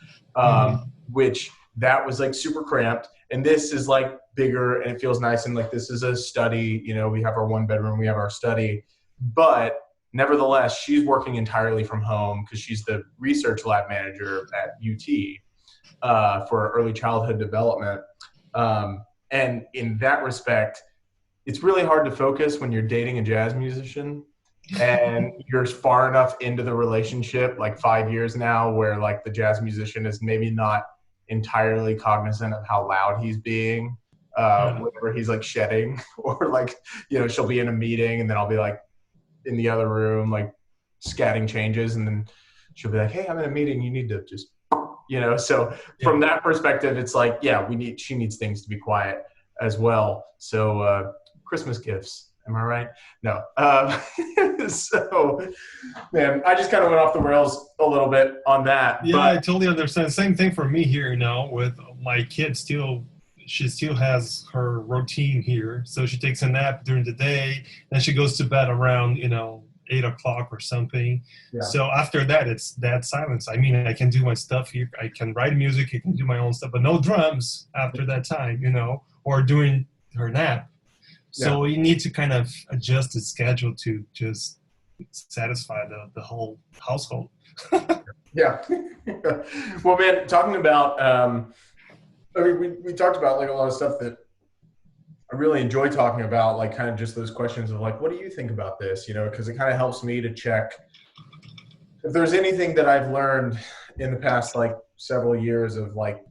which that was like super cramped. And this is like bigger and it feels nice. And like, this is a study, we have our one bedroom, we have our study, but nevertheless, she's working entirely from home because she's the research lab manager at UT for early childhood development. And in that respect, it's really hard to focus when you're dating a jazz musician and you're far enough into the relationship, like 5 years now, where like the jazz musician is maybe not entirely cognizant of how loud he's being, whenever he's like shedding, or like, she'll be in a meeting and then I'll be like in the other room, like scatting changes. And then she'll be like, "Hey, I'm in a meeting. You need to just, so from that perspective, it's like, she needs things to be quiet as well. So, Christmas gifts. Am I right? No. So, man, I just kind of went off the rails a little bit on that. Yeah, but I totally understand. Same thing for me here, with my kid she still has her routine here. So she takes a nap during the day, then she goes to bed around, 8 o'clock or something. Yeah. So after that, it's that silence. I mean, I can do my stuff here. I can write music. I can do my own stuff, but no drums after that time, or during her nap. So you need to kind of adjust the schedule to just satisfy the whole household. Yeah. Well, man, talking about, we talked about like a lot of stuff that I really enjoy talking about, like kind of just those questions of like, what do you think about this? Because it kind of helps me to check if there's anything that I've learned in the past, like several years of like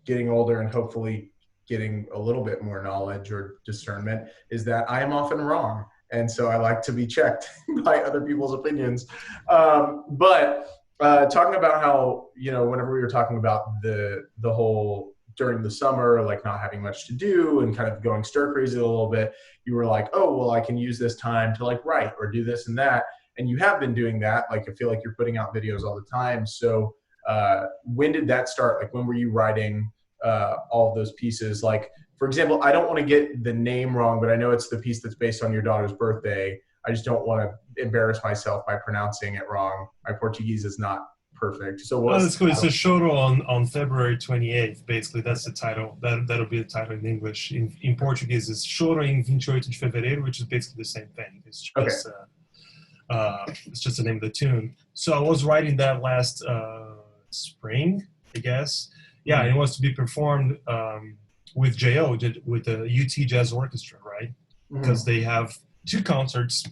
getting older and hopefully getting a little bit more knowledge or discernment, is that I am often wrong. And so I like to be checked by other people's opinions. But talking about how, whenever we were talking about the whole during the summer, like not having much to do and kind of going stir crazy a little bit, you were like, oh, well, I can use this time to like write or do this and that. And you have been doing that. Like, I feel like you're putting out videos all the time. So when did that start? Like, when were you writing all of those pieces? Like, for example, I don't want to get the name wrong, but I know it's the piece that's based on your daughter's birthday. I just don't want to embarrass myself by pronouncing it wrong. My Portuguese is not perfect. So that's cool. It's a show on February 28th. Basically, that's the title. That'll be the title in English. In Portuguese, it's Choro em 28 de Fevereiro, which is basically the same thing. It's just the name of the tune. So I was writing that last spring, I guess. Yeah, it was to be performed with JO, with the UT Jazz Orchestra, right? Because they have 2 concerts,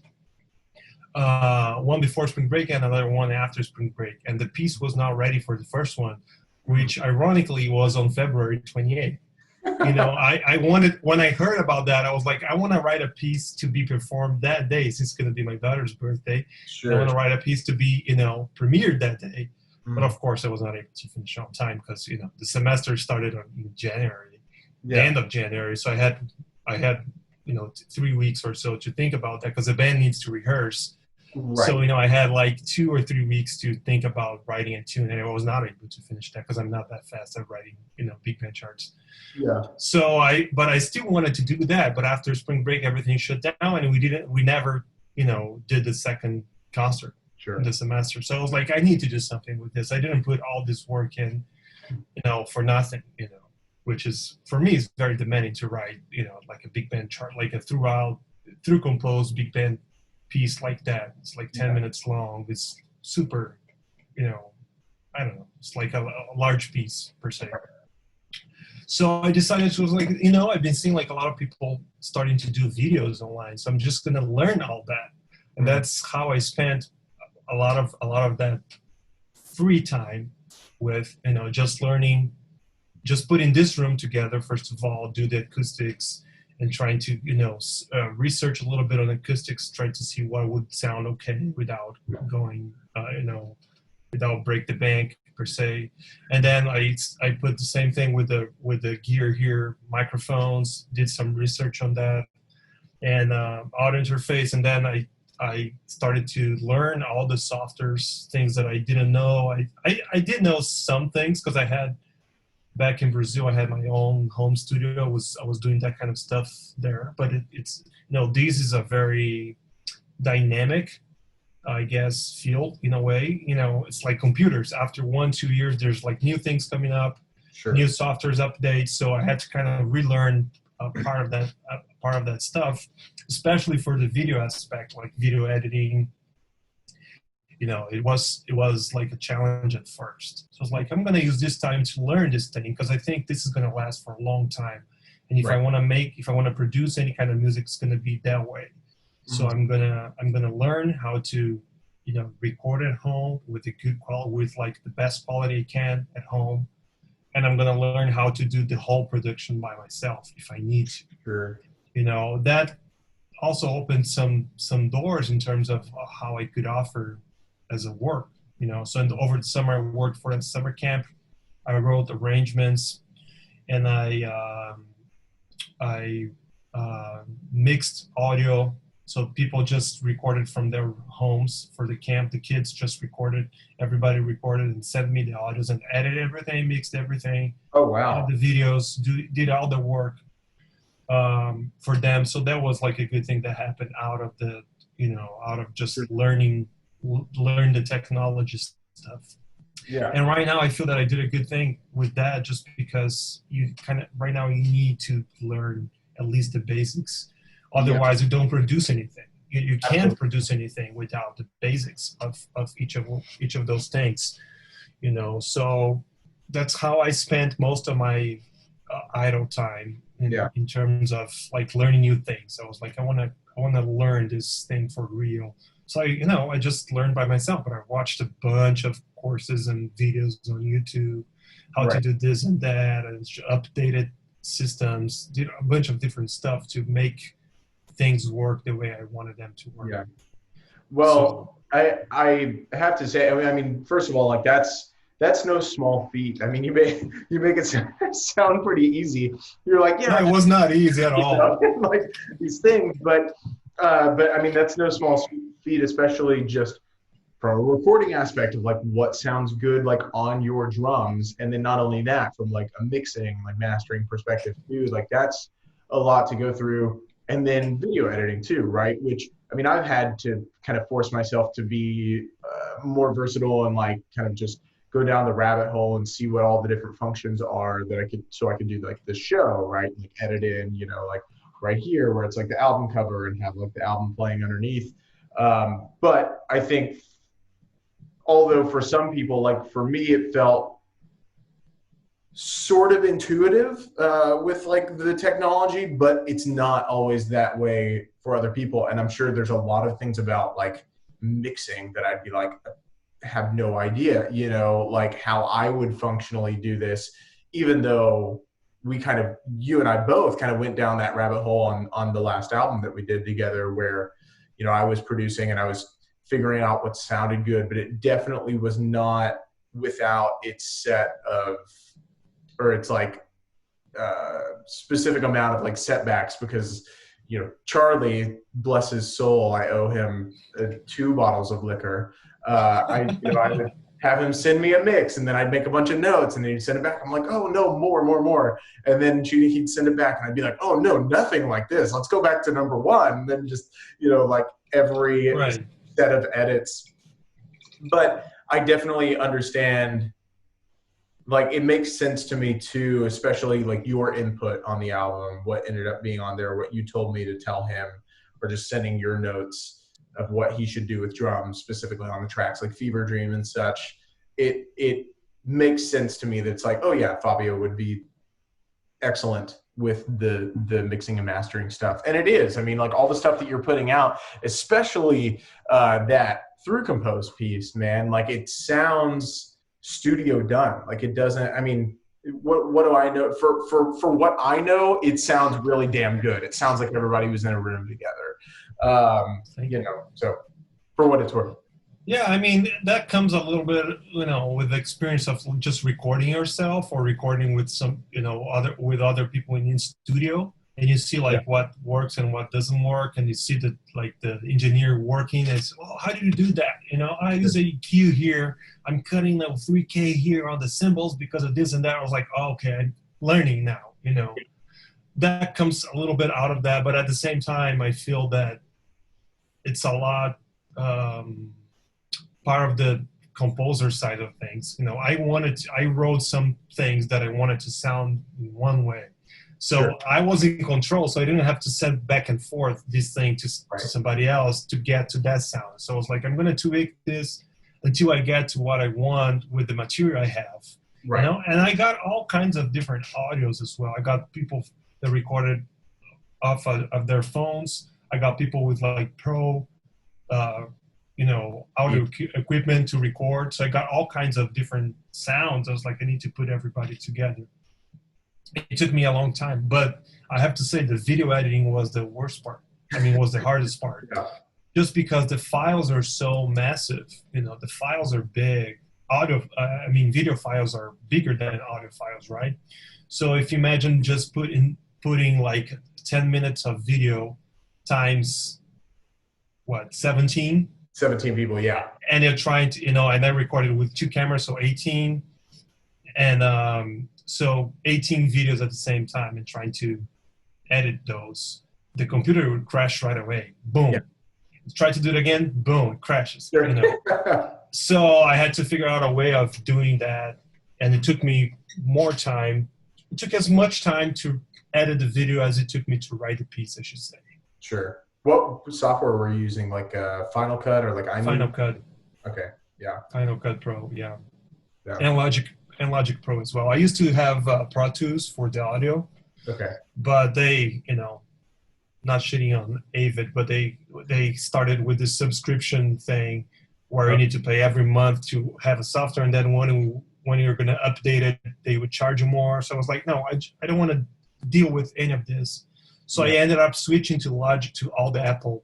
one before spring break and another one after spring break. And the piece was not ready for the first one, which ironically was on February 28th. I wanted, when I heard about that, I was like, I want to write a piece to be performed that day, since it's going to be my daughter's birthday. Sure. I want to write a piece to be, premiered that day. But of course, I was not able to finish on time because, the semester started in January, the end of January. So I had 3 weeks or so to think about that because the band needs to rehearse. Right. So, I had like 2 or 3 weeks to think about writing a tune, and I was not able to finish that because I'm not that fast at writing, big band charts. Yeah. So but I still wanted to do that, but after spring break, everything shut down, and we never, did the second concert in the semester. So I was like, I need to do something with this. I didn't put all this work in, for nothing, which is, for me, is very demanding to write, like a big band chart, like a through composed big band piece like that. It's like 10 minutes long. It's super, I don't know. It's like a large piece per se. So I decided to was like, I've been seeing like a lot of people starting to do videos online. So I'm just going to learn all that. And that's how I spent a lot of that free time with, just learning, just putting this room together, first of all, do the acoustics, and trying to, research a little bit on acoustics, try to see what would sound okay without going, without break the bank per se. And then I put the same thing with the gear here, microphones, did some research on that, and audio interface. And then I started to learn all the softwares, things that I didn't know. I did know some things because I had, back in Brazil, I had my own home studio. I was doing that kind of stuff there. But it's this is a very dynamic, I guess, field in a way. It's like computers. After 1-2 years, there's like new things coming up, new softwares updates. So I had to kind of relearn part of that stuff, especially for the video aspect, like video editing. It was like a challenge at first. So it's like, I'm going to use this time to learn this thing because I think this is going to last for a long time. And if I want to produce any kind of music, it's going to be that way. So I'm gonna learn how to, record at home with a good quality, with like the best quality I can at home, and I'm gonna learn how to do the whole production by myself if I need to. Sure. That also opened some doors in terms of how I could offer as a work. So over the summer I worked for a summer camp. I wrote arrangements, and I mixed audio. So people just recorded from their homes for the camp. The kids just recorded. Everybody recorded and sent me the audios and edited everything, mixed everything. Oh, wow. Edited the videos, did all the work for them. So that was like a good thing that happened out of just learn the technology stuff. Yeah. And right now I feel that I did a good thing with that, just because right now you need to learn at least the basics. Otherwise, you don't produce anything. You can't produce anything without the basics of each of those things, So that's how I spent most of my idle time in terms of like learning new things. I was like, I want to learn this thing for real. So I just learned by myself, but I watched a bunch of courses and videos on YouTube, how to do this and that, and updated systems, did a bunch of different stuff to make things work the way I wanted them to work. Yeah. Well, I have to say, I mean, first of all, like that's no small feat. I mean, you make it sound pretty easy. You're like, yeah, No, it was not easy at all. Like these things, but I mean, that's no small feat, especially just from a recording aspect of like what sounds good like on your drums, and then not only that, from like a mixing, like mastering perspective too. Like that's a lot to go through, and then video editing too, right? Which I mean, I've had to kind of force myself to be more versatile and like kind of just go down the rabbit hole and see what all the different functions are that I could do like the show, right? Like edit in, you know, like right here where it's like the album cover and have like the album playing underneath. But I think, although for some people, like for me, it felt sort of intuitive with like the technology, but it's not always that way for other people. And I'm sure there's a lot of things about like mixing that I'd be like, have no idea, you know, like how I would functionally do this, even though you and I both kind of went down that rabbit hole on the last album that we did together, where, you know, I was producing and I was figuring out what sounded good, but it definitely was not without its set of, or it's like specific amount of like setbacks, because, you know, Charlie, bless his soul, I owe him 2 bottles of liquor. I would have him send me a mix, and then I'd make a bunch of notes, and then he'd send it back. I'm like, oh no, more. And then he'd send it back, and I'd be like, oh no, nothing like this. Let's go back to number 1. And then just, you know, like every set of edits. But I definitely understand, like it makes sense to me too, especially like your input on the album, what ended up being on there, what you told me to tell him, or just sending your notes of what he should do with drums, specifically on the tracks like Fever Dream and such. It makes sense to me that it's like, oh yeah, Fabio would be excellent with the mixing and mastering stuff. And it is. I mean, like all the stuff that you're putting out, especially that Through Compose piece, man, like it sounds studio done. Like it doesn't, I mean, what do I know? For what I know, it sounds really damn good. It sounds like everybody was in a room together. You know, so for what it's worth. Yeah, I mean, that comes a little bit, you know, with the experience of just recording yourself or recording with some, you know, other people in the studio, and you see like what works and what doesn't work, and you see the engineer working, and it's, oh, how do you do that? You know, I use a EQ here, I'm cutting a 3K here on the cymbals because of this and that. I was like, oh, okay, I'm learning now, you know. That comes a little bit out of that, but at the same time, I feel that it's a lot part of the composer side of things. You know, I wrote some things that I wanted to sound in one way. So I was in control, so I didn't have to send back and forth this thing to somebody else to get to that sound. So I was like, I'm going to tweak this until I get to what I want with the material I have. Right. You know? And I got all kinds of different audios as well. I got people that recorded off of their phones. I got people with like pro, you know, audio equipment to record. So I got all kinds of different sounds. I was like, I need to put everybody together. It took me a long time, but I have to say the video editing was the worst part. I mean, was the hardest part. Yeah. Just because the files are so massive, you know, the files are big. Video files are bigger than audio files, right? So if you imagine just putting like 10 minutes of video times, 17 people, yeah. And they're trying to, you know, and I recorded with 2 cameras, so 18. And so 18 videos at the same time and trying to edit those. The computer would crash right away. Boom. Yeah. Try to do it again. Boom. It crashes. Sure. You know? So I had to figure out a way of doing that. And it took me more time. It took as much time to edit the video as it took me to write the piece, I should say. Sure. What software were you using? Like Final Cut or like Final Cut. Okay. Yeah. Final Cut Pro. Yeah. And Logic Pro as well. I used to have Pro Tools for the audio. Okay. But they, you know, not shitting on Avid, but they started with this subscription thing where you need to pay every month to have a software, and then when you're going to update it, they would charge you more. So I was like, no, I don't want to deal with any of this. So I ended up switching to Logic, to all the Apple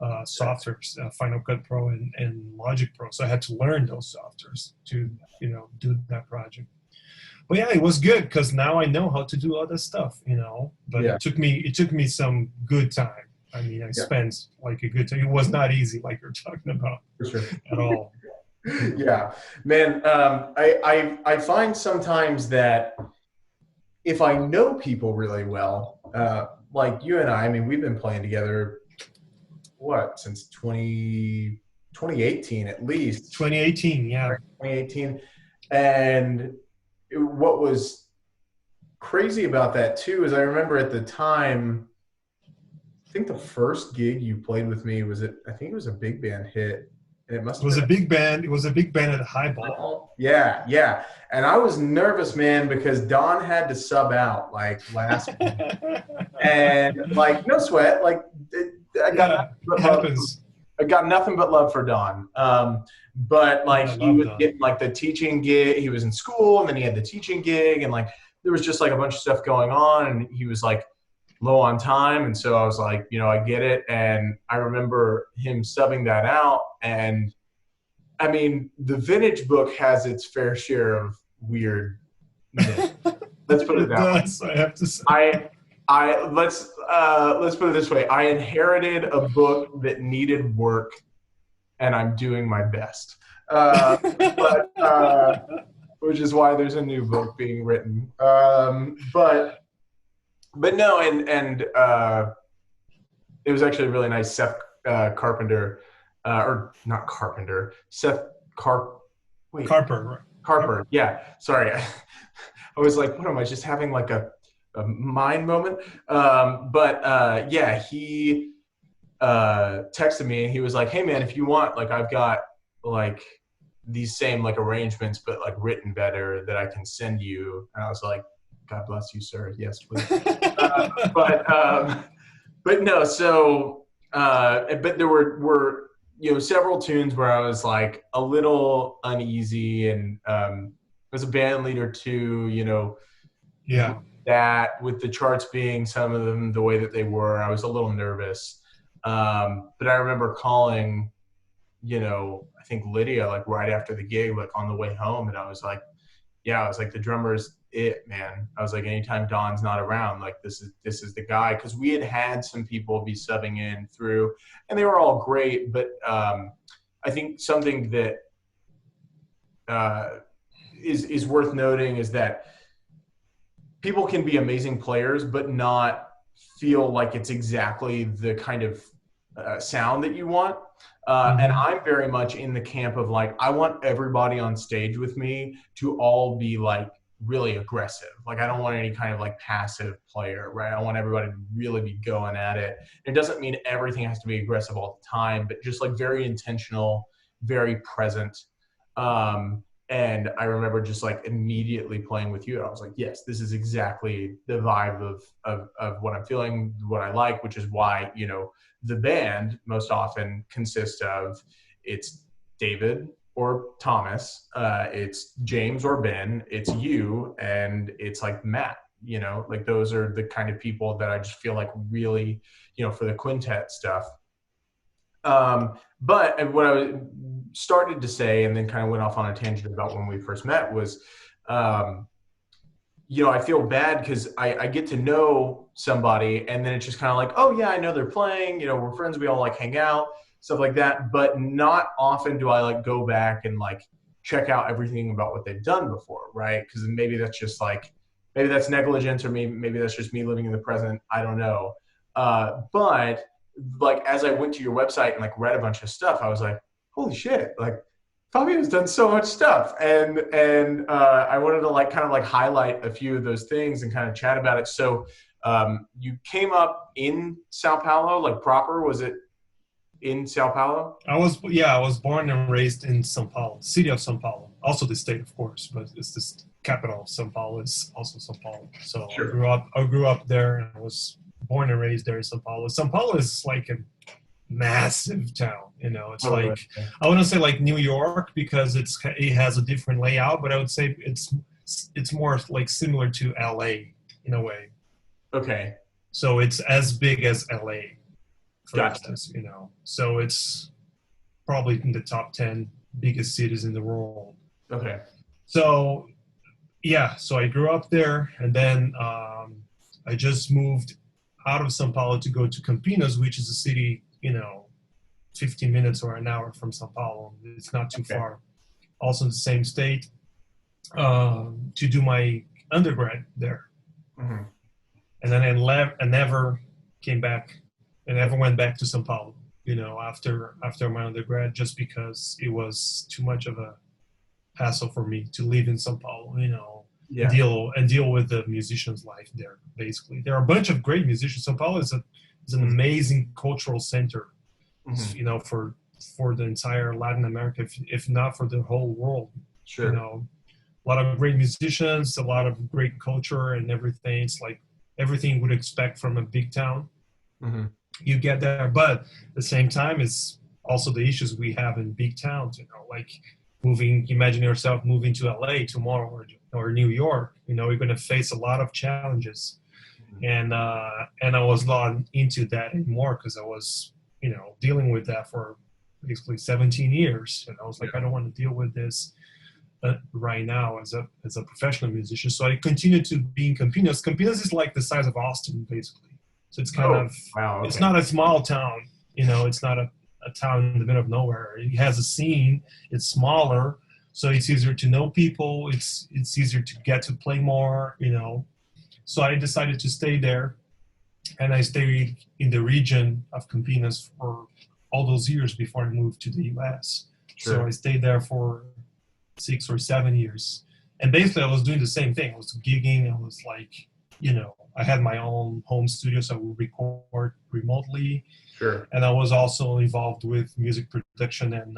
softwares, Final Cut Pro and Logic Pro. So I had to learn those softwares to, do that project. But yeah, it was good because now I know how to do all this stuff, But it took me some good time. I mean, I spent like a good time. It was not easy, like you're talking about, for sure, at all. Yeah, man. I find sometimes that if I know people really well, like you and I mean, we've been playing together, since 2018 at least. 2018, yeah. 2018. And what was crazy about that too is I remember at the time, I think the first gig you played with me I think it was a big band hit. And it was a big band. It was a big band at Highball. Yeah. And I was nervous, man, because Don had to sub out like last week. And like, no sweat. Like I got nothing but love for Don. But like he was getting like the teaching gig. He was in school and then he had the teaching gig and like there was just like a bunch of stuff going on and he was like low on time. And so I was like, I get it. And I remember him subbing that out. And I mean, the vintage book has its fair share of weird. Let's put it that way. I have to say. Let's put it this way. I inherited a book that needed work and I'm doing my best. Which is why there's a new book being written. But no, and it was actually really nice. Seth Carpenter, Carper. Yeah, sorry. I was like, what am I just having like a mind moment? Yeah, he texted me and he was like, hey man, if you want, like I've got like these same like arrangements, but like written better that I can send you. And I was like, God bless you, sir. Yes, please. But no. So, but there were several tunes where I was like a little uneasy, and as a band leader too, that with the charts being some of them the way that they were, I was a little nervous. But I remember calling, I think Lydia like right after the gig, like on the way home, and I was like, the drummer's it, man. I was like, anytime Don's not around, like this is the guy, because we had some people be subbing in through, and they were all great. But I think something that is worth noting is that people can be amazing players, but not feel like it's exactly the kind of sound that you want. And I'm very much in the camp of like, I want everybody on stage with me to all be like really aggressive. Like I don't want any kind of like passive player, right? I want everybody to really be going at it. It doesn't mean everything has to be aggressive all the time, but just like very intentional, very present. And I remember just like immediately playing with you. I was like, yes, this is exactly the vibe of what I'm feeling, what I like, which is why, the band most often consists of, it's David or Thomas, it's James or Ben, it's you, and it's like Matt, like those are the kind of people that I just feel like really, for the quintet stuff. But what I started to say, and then kind of went off on a tangent about when we first met, was, I feel bad because I get to know somebody and then it's just kind of like, oh yeah, I know they're playing, we're friends, we all like hang out, stuff like that. But not often do I like go back and like check out everything about what they've done before, right? Because maybe that's just like, maybe that's negligence, or maybe that's just me living in the present. I don't know. But like, as I went to your website and like read a bunch of stuff, I was like, holy shit, like Fabio's done so much stuff. And I wanted to like kind of like highlight a few of those things and kind of chat about it. So you came up in Sao Paulo, like proper, was it in Sao Paulo? I was born and raised in São Paulo, city of São Paulo, also the state, of course, but it's the capital. São Paulo is also São Paulo. So sure. I grew up there and was born and raised there in São Paulo. São Paulo is like a massive town, it's like, I wouldn't say like New York because it has a different layout, but I would say it's more like similar to LA in a way. Okay. So it's as big as LA, for Gotcha. instance, you know. So it's probably in the top 10 biggest cities in the world. Okay. So yeah, so I grew up there, and then I just moved out of São Paulo to go to Campinas, which is a city, you know, 15 minutes or an hour from São Paulo. It's not too far. Also in the same state, to do my undergrad there. Mm-hmm. And then I never came back. I never went back to São Paulo, you know, after my undergrad, just because it was too much of a hassle for me to live in São Paulo, you know, deal with the musician's life there. Basically, there are a bunch of great musicians. São Paulo is an amazing cultural center, you know, for the entire Latin America, if not for the whole world. Sure. You know, a lot of great musicians, a lot of great culture and everything. It's like everything you would expect from a big town. Mm-hmm. You get there, but at the same time, it's also the issues we have in big towns, you know, like imagine yourself moving to LA tomorrow or New York, you know, you're going to face a lot of challenges. And I was not into that anymore because I was, you know, dealing with that for basically 17 years. And I was like, I don't want to deal with this right now as a professional musician. So I continued to be in Campinas. Campinas is like the size of Austin, basically. So it's kind of, okay. It's not a small town, you know, it's not a town in the middle of nowhere. It has a scene, it's smaller, so it's easier to know people, it's easier to get to play more, you know. So I decided to stay there, and I stayed in the region of Campinas for all those years before I moved to the US. Sure. So I stayed there for 6 or 7 years. And basically I was doing the same thing. I was gigging, I was like, you know, I had my own home studio, so I would record remotely. Sure. And I was also involved with music production and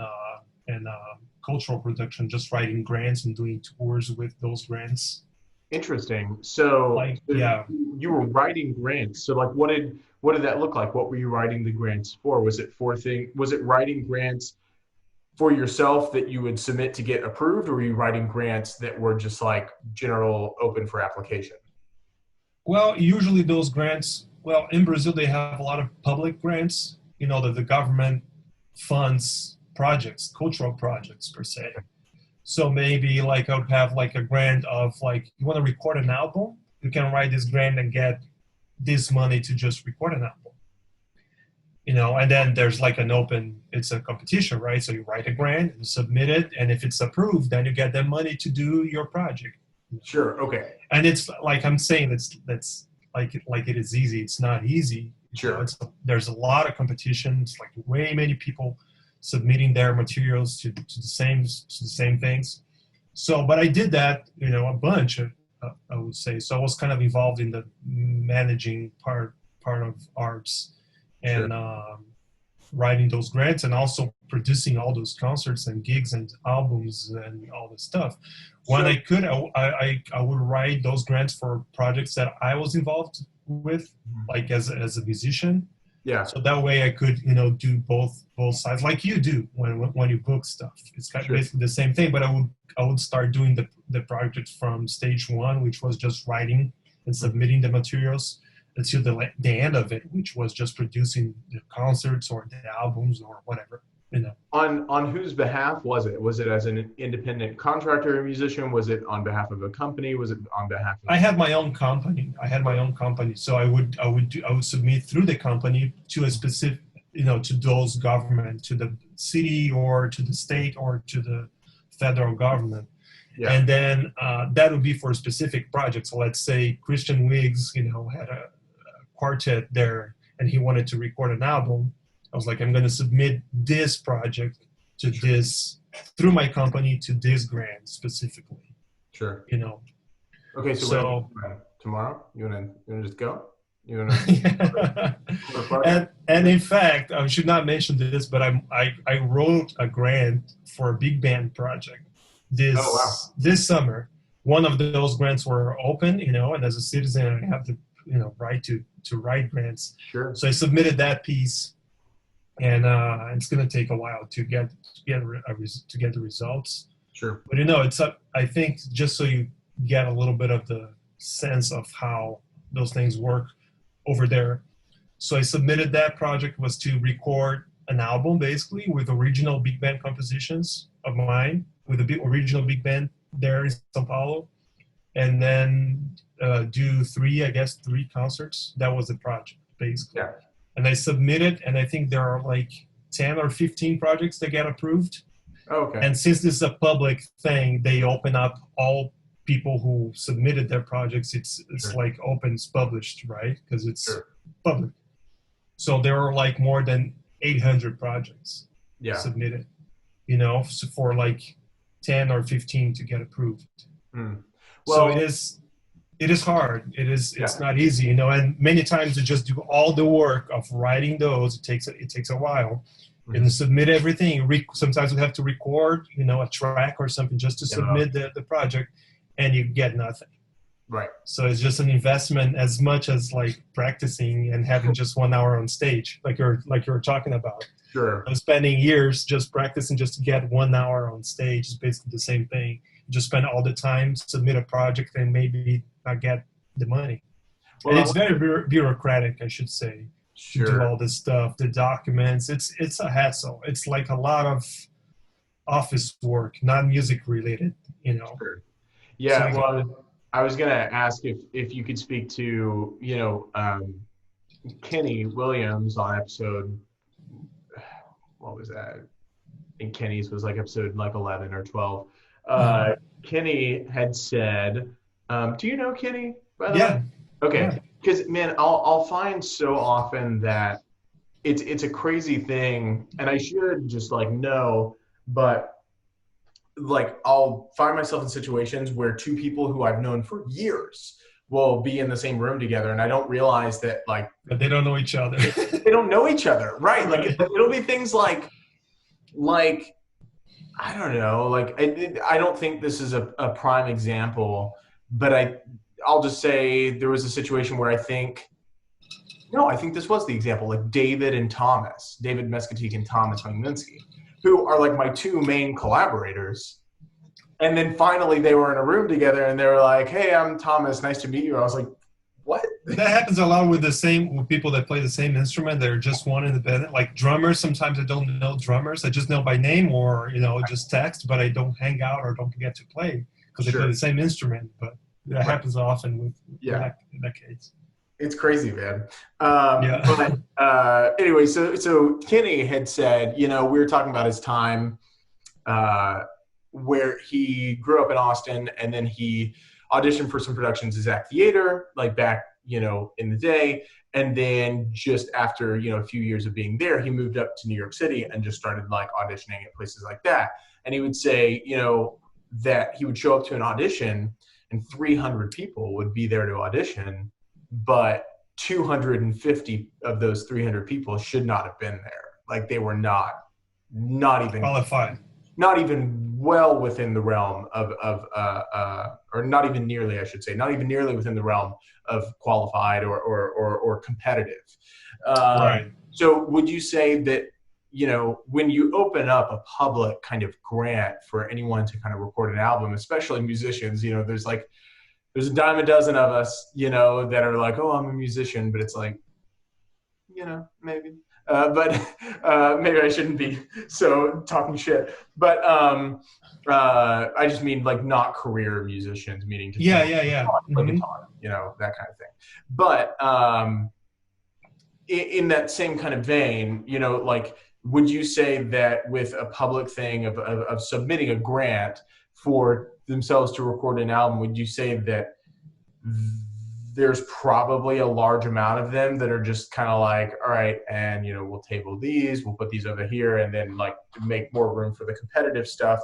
cultural production, just writing grants and doing tours with those grants. Interesting. So, like, you were writing grants. So, like, what did that look like? What were you writing the grants for? Was it writing grants for yourself that you would submit to get approved, or were you writing grants that were just like general open for application? Well, usually those grants, well, in Brazil, they have a lot of public grants, you know, that the government funds projects, cultural projects per se. So maybe like I would have like a grant of like, you want to record an album? You can write this grant and get this money to just record an album. You know, and then there's like it's a competition, right? So you write a grant, you submit it, and if it's approved, then you get the money to do your project. Sure. Okay. And it's like I'm saying, that's like it is easy. It's not easy. Sure. You know, there's a lot of competition. It's like way many people submitting their materials to the same things. So, but I did that, you know, a bunch. I would say. So I was kind of involved in the managing part of arts and writing those grants and also producing all those concerts and gigs and albums and all this stuff. When I could, I would write those grants for projects that I was involved with, like as a musician. Yeah. So that way I could, you know, do both sides, like you do when you book stuff. It's kind of basically the same thing, but I would start doing the project from stage one, which was just writing and submitting the materials, until the end of it, which was just producing the concerts or the albums or whatever. You know. On whose behalf was it? Was it as an independent contractor or musician? Was it on behalf of a company? Was it on behalf of... I had my own company. So I would submit through the company to a specific, you know, to those government, to the city or to the state or to the federal government. Yeah. And then that would be for a specific project. So let's say Christian Wiggs, you know, had a quartet there and he wanted to record an album. I was like, I'm going to submit this project to this, through my company, to this grant specifically. Sure. You know. Okay, so tomorrow, you want to just go? You want to? And in fact, I should not mention this, but I wrote a grant for a big band project this summer. One of those grants were open, you know, and as a citizen, I have the, you know, right to write grants. Sure. So I submitted that piece. And it's going to take a while to get the results. Sure. But you know, I think just so you get a little bit of the sense of how those things work. over there. So I submitted that project was to record an album basically with original big band compositions of mine with a original big band there in São Paulo, and then do three concerts. That was the project basically. Yeah. And I submitted, and I think there are like 10 or 15 projects that get approved. Okay. And since this is a public thing, they open up all people who submitted their projects. It's Sure. like open, it's published, right? Because it's Sure. public. So there are like more than 800 projects Yeah. submitted, you know, so for like 10 or 15 to get approved. Mm. So Well, it is hard. It's Yeah. not easy, you know, and many times to just do all the work of writing those, it takes a while. Mhm. And submit everything. Sometimes we have to record, you know, a track or something just to submit the project, and you get nothing. right. So it's just an investment as much as like practicing and having just 1 hour on stage, like you're talking about. Sure. I'm spending years just practicing just to get 1 hour on stage. It's basically the same thing. You just spend all the time, submit a project, and maybe not get the money. Well, And it's very bureaucratic, I should say, to do Sure. all this stuff, the documents. It's a hassle. It's like a lot of office work, not music related, you know. Sure. Yeah. So- Well, I was gonna ask if you could speak to, you know, Kenny Williams on episode, what was that? I think Kenny's was like episode like 11 or 12. Kenny had said, do you know Kenny, by the way? Okay. Yeah. Because man, I'll find so often that it's a crazy thing, and I should just like know, but like I'll find myself in situations where two people who I've known for years will be in the same room together, and I don't realize that like But they don't know each other. they don't know each other, right? Like it'll be things like I don't know, like I don't think this is a prime example, but I'll just say there was a situation where I think this was the example, like David Mescatique and Thomas Wangminski, who are like my two main collaborators. And then finally they were in a room together and they were like, hey, I'm Thomas, nice to meet you. I was like, what? That happens a lot with people that play the same instrument. They're just one independent. Like drummers, sometimes I don't know drummers. I just know by name or, you know, just text, but I don't hang out or don't get to play because they play the same instrument. But that happens often with in that case. It's crazy, man. But anyway, so Kenny had said, you know, we were talking about his time where he grew up in Austin, and then he auditioned for some productions at Zach Theater, like back, you know, in the day. And then just after, you know, a few years of being there, he moved up to New York City and just started like auditioning at places like that. And he would say, you know, that he would show up to an audition and 300 people would be there to audition, but 250 of those 300 people should not have been there. Like they were not even qualified, not even well within the realm of or not even nearly, I should say, not even nearly within the realm of qualified or competitive. Right. So would you say that, you know, when you open up a public kind of grant for anyone to kind of record an album, especially musicians, you know, there's a dime a dozen of us, you know, that are like, oh, I'm a musician, but it's like, you know, maybe. But maybe I shouldn't be so talking shit. But I just mean like not career musicians, meaning to play guitar, you know, that kind of thing. But in that same kind of vein, you know, like, would you say that with a public thing of submitting a grant for themselves to record an album, would you say that there's probably a large amount of them that are just kind of like, all right, and, you know, we'll table these, we'll put these over here, and then like make more room for the competitive stuff?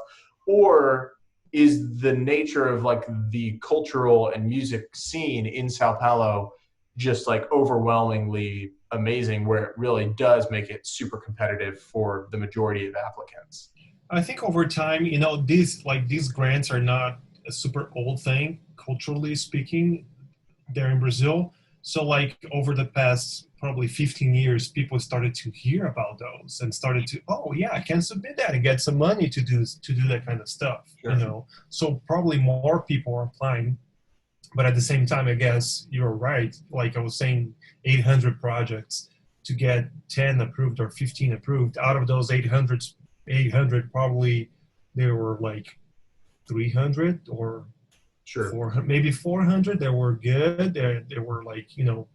Or is the nature of like the cultural and music scene in Sao Paulo just like overwhelmingly amazing, where it really does make it super competitive for the majority of applicants? I think over time, you know, these grants are not a super old thing, culturally speaking, there in Brazil. So like over the past probably 15 years, people started to hear about those and started to, oh yeah, I can submit that and get some money to do that kind of stuff, you know. So probably more people are applying. But at the same time, I guess you're right. Like I was saying, 800 projects to get 10 approved or 15 approved. Out of those 800 probably there were like 300 or Sure. 400, maybe 400 that were good. They were like, you know,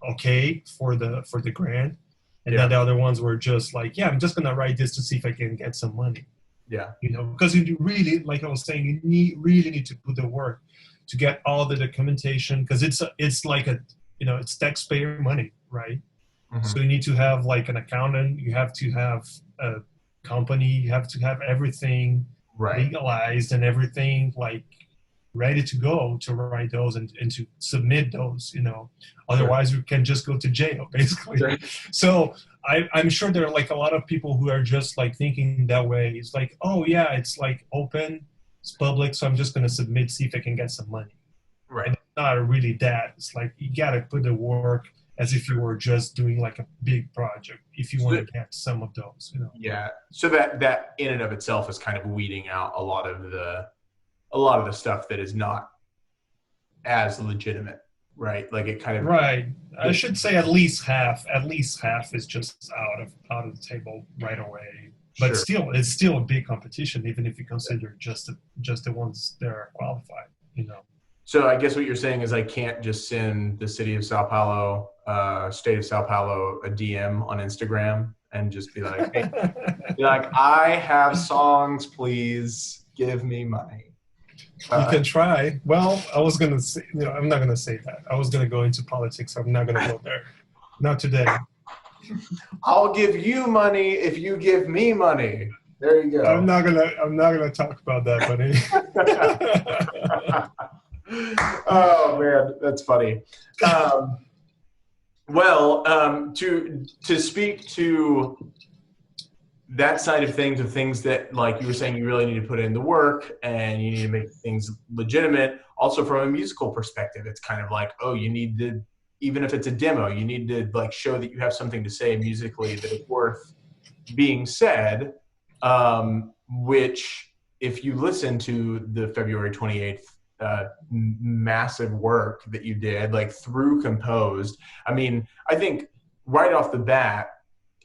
okay for the grant. And then the other ones were just like, yeah, I'm just going to write this to see if I can get some money. Yeah. You know, because you really, like I was saying, you really need to put the work to get all the documentation, because it's like it's taxpayer money, right? Mm-hmm. So you need to have like an accountant, you have to have a company, you have to have everything legalized and everything like ready to go to write those and to submit those, you know. Otherwise you can just go to jail, basically. Sure. So I'm sure there are like a lot of people who are just like thinking that way. It's like, oh yeah, it's like open, it's public, so I'm just going to submit, see if I can get some money. Right. And it's not really that. It's like you got to put the work as if you were just doing like a big project if you want to get some of those, you know. Yeah. So that in and of itself is kind of weeding out a lot of the stuff that is not as legitimate, right? Like it kind of right. I should say at least half is just out of the table right away. But still, it's still a big competition, even if you consider just the ones that are qualified, you know. So I guess what you're saying is I can't just send the city of Sao Paulo, state of Sao Paulo, a DM on Instagram and just be like, hey, I have songs, please give me money. You can try. Well, I was going to say, you know, I'm not going to say that. I was going to go into politics. I'm not going to go there. Not today. I'll give you money if you give me money. There you go. I'm not gonna talk about that, buddy. Oh man, that's funny. To speak to that side of things that, like you were saying, you really need to put in the work and you need to make things legitimate. Also, from a musical perspective, it's kind of like, oh, you need to, even if it's a demo, you need to like show that you have something to say musically that is worth being said. Which, if you listen to the February 28th massive work that you did, like through composed, I mean, I think right off the bat,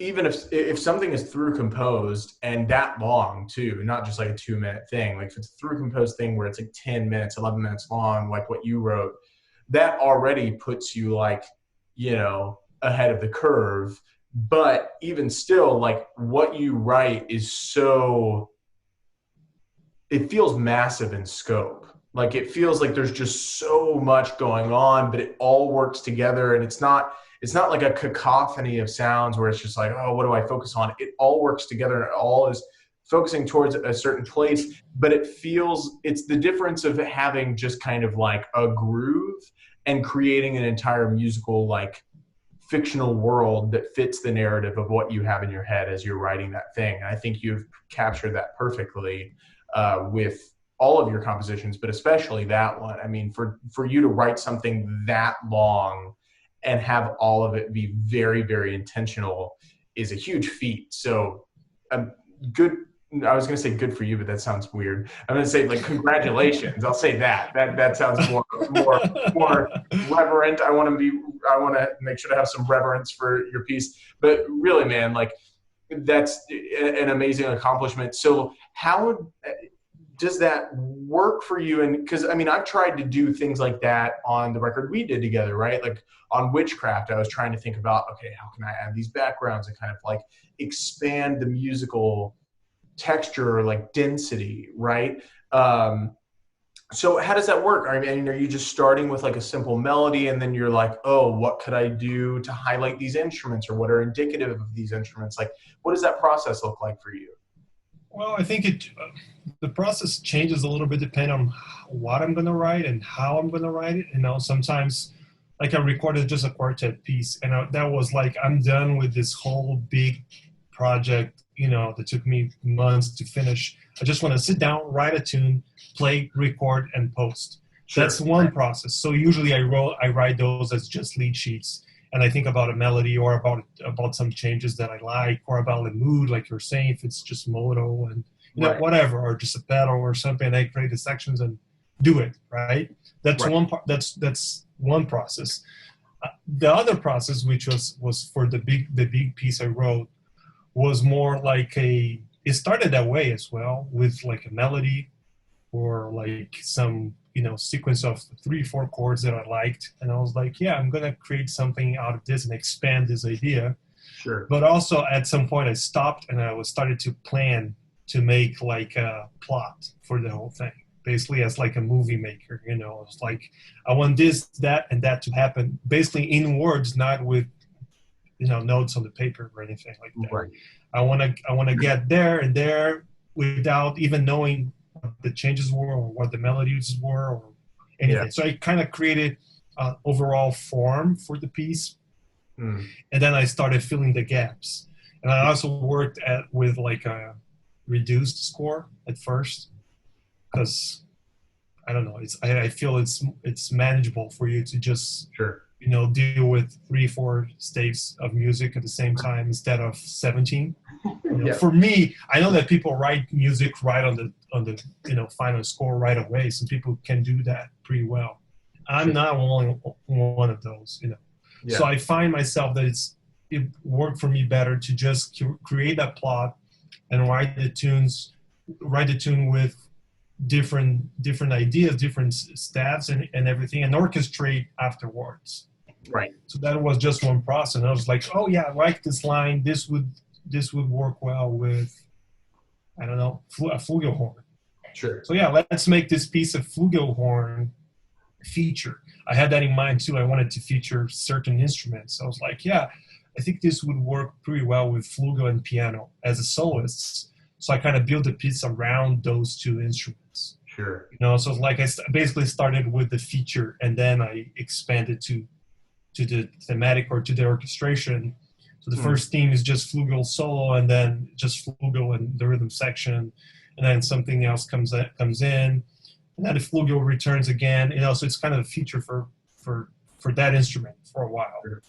even if something is through composed and that long too, not just like a 2-minute thing, like if it's a through composed thing where it's like 10 minutes, 11 minutes long, like what you wrote, that already puts you like, you know, ahead of the curve. But even still, like what you write is so, it feels massive in scope. Like it feels like there's just so much going on, but it all works together. And it's not like a cacophony of sounds where it's just like, oh, what do I focus on? It all works together and it all is focusing towards a certain place, but it feels, it's the difference of having just kind of like a groove and creating an entire musical, like fictional world that fits the narrative of what you have in your head as you're writing that thing. And I think you've captured that perfectly with all of your compositions, but especially that one. I mean, for you to write something that long and have all of it be very, very intentional is a huge feat. So good. I was going to say good for you, but that sounds weird. I'm going to say like congratulations. I'll say that. That sounds more reverent. I want to make sure to have some reverence for your piece. But really, man, like that's an amazing accomplishment. So how does that work for you? And because I mean, I've tried to do things like that on the record we did together, right? Like on Witchcraft, I was trying to think about, okay, how can I add these backgrounds and kind of like expand the musical texture or like density, right? So how does that work? I mean, are you just starting with like a simple melody and then you're like, oh, what could I do to highlight these instruments or what are indicative of these instruments? Like, what does that process look like for you? Well, I think the process changes a little bit depending on what I'm going to write and how I'm going to write it. You know, sometimes like I recorded just a quartet piece and that was like, I'm done with this whole big project, you know, that took me months to finish. I just want to sit down, write a tune, play, record, and post. Sure. That's one process. So usually I write those as just lead sheets. And I think about a melody or about some changes that I like or about the mood, like you're saying, if it's just moto and you know, whatever, or just a pedal or something. And I create the sections and do it, right? That's Right. one part. That's one process. The other process, which was for the big piece I wrote, was more like it started that way as well, with like a melody or like some sequence of 3-4 chords that I liked, and I was like, yeah, I'm gonna create something out of this and expand this idea. Sure. But also at some point I stopped and I was started to plan to make like a plot for the whole thing, basically as like a movie maker. It's like I want this, that, and that to happen, basically in words, not with notes on the paper or anything like that. Right. I want to get there and there without even knowing what the changes were or what the melodies were or anything. Yeah. So I kind of created an overall form for the piece, and then I started filling the gaps. And I also worked with like a reduced score at first, because I don't know, I feel it's manageable for you to just Sure. deal with 3-4 states of music at the same time instead of 17. Yeah. For me, I know that people write music right on the final score right away. Some people can do that pretty well. I'm Sure. not one of those. Yeah. So I find myself that it worked for me better to just create that plot and write the tune with different ideas, different stabs and everything, and orchestrate afterwards. Right. So that was just one process. And I was like, oh yeah, I like this line. This would work well with, I don't know, a flugelhorn. Sure. So yeah, let's make this piece of flugelhorn feature. I had that in mind too. I wanted to feature certain instruments. I was like, yeah, I think this would work pretty well with flugel and piano as a soloist. So I kind of built a piece around those two instruments. Sure. So like I basically started with the feature and then I expanded to the thematic or to the orchestration. So the first theme is just flugel solo, and then just flugel and the rhythm section, and then something else comes in, and then the flugel returns again. So it's kind of a feature for that instrument for a while. Sure.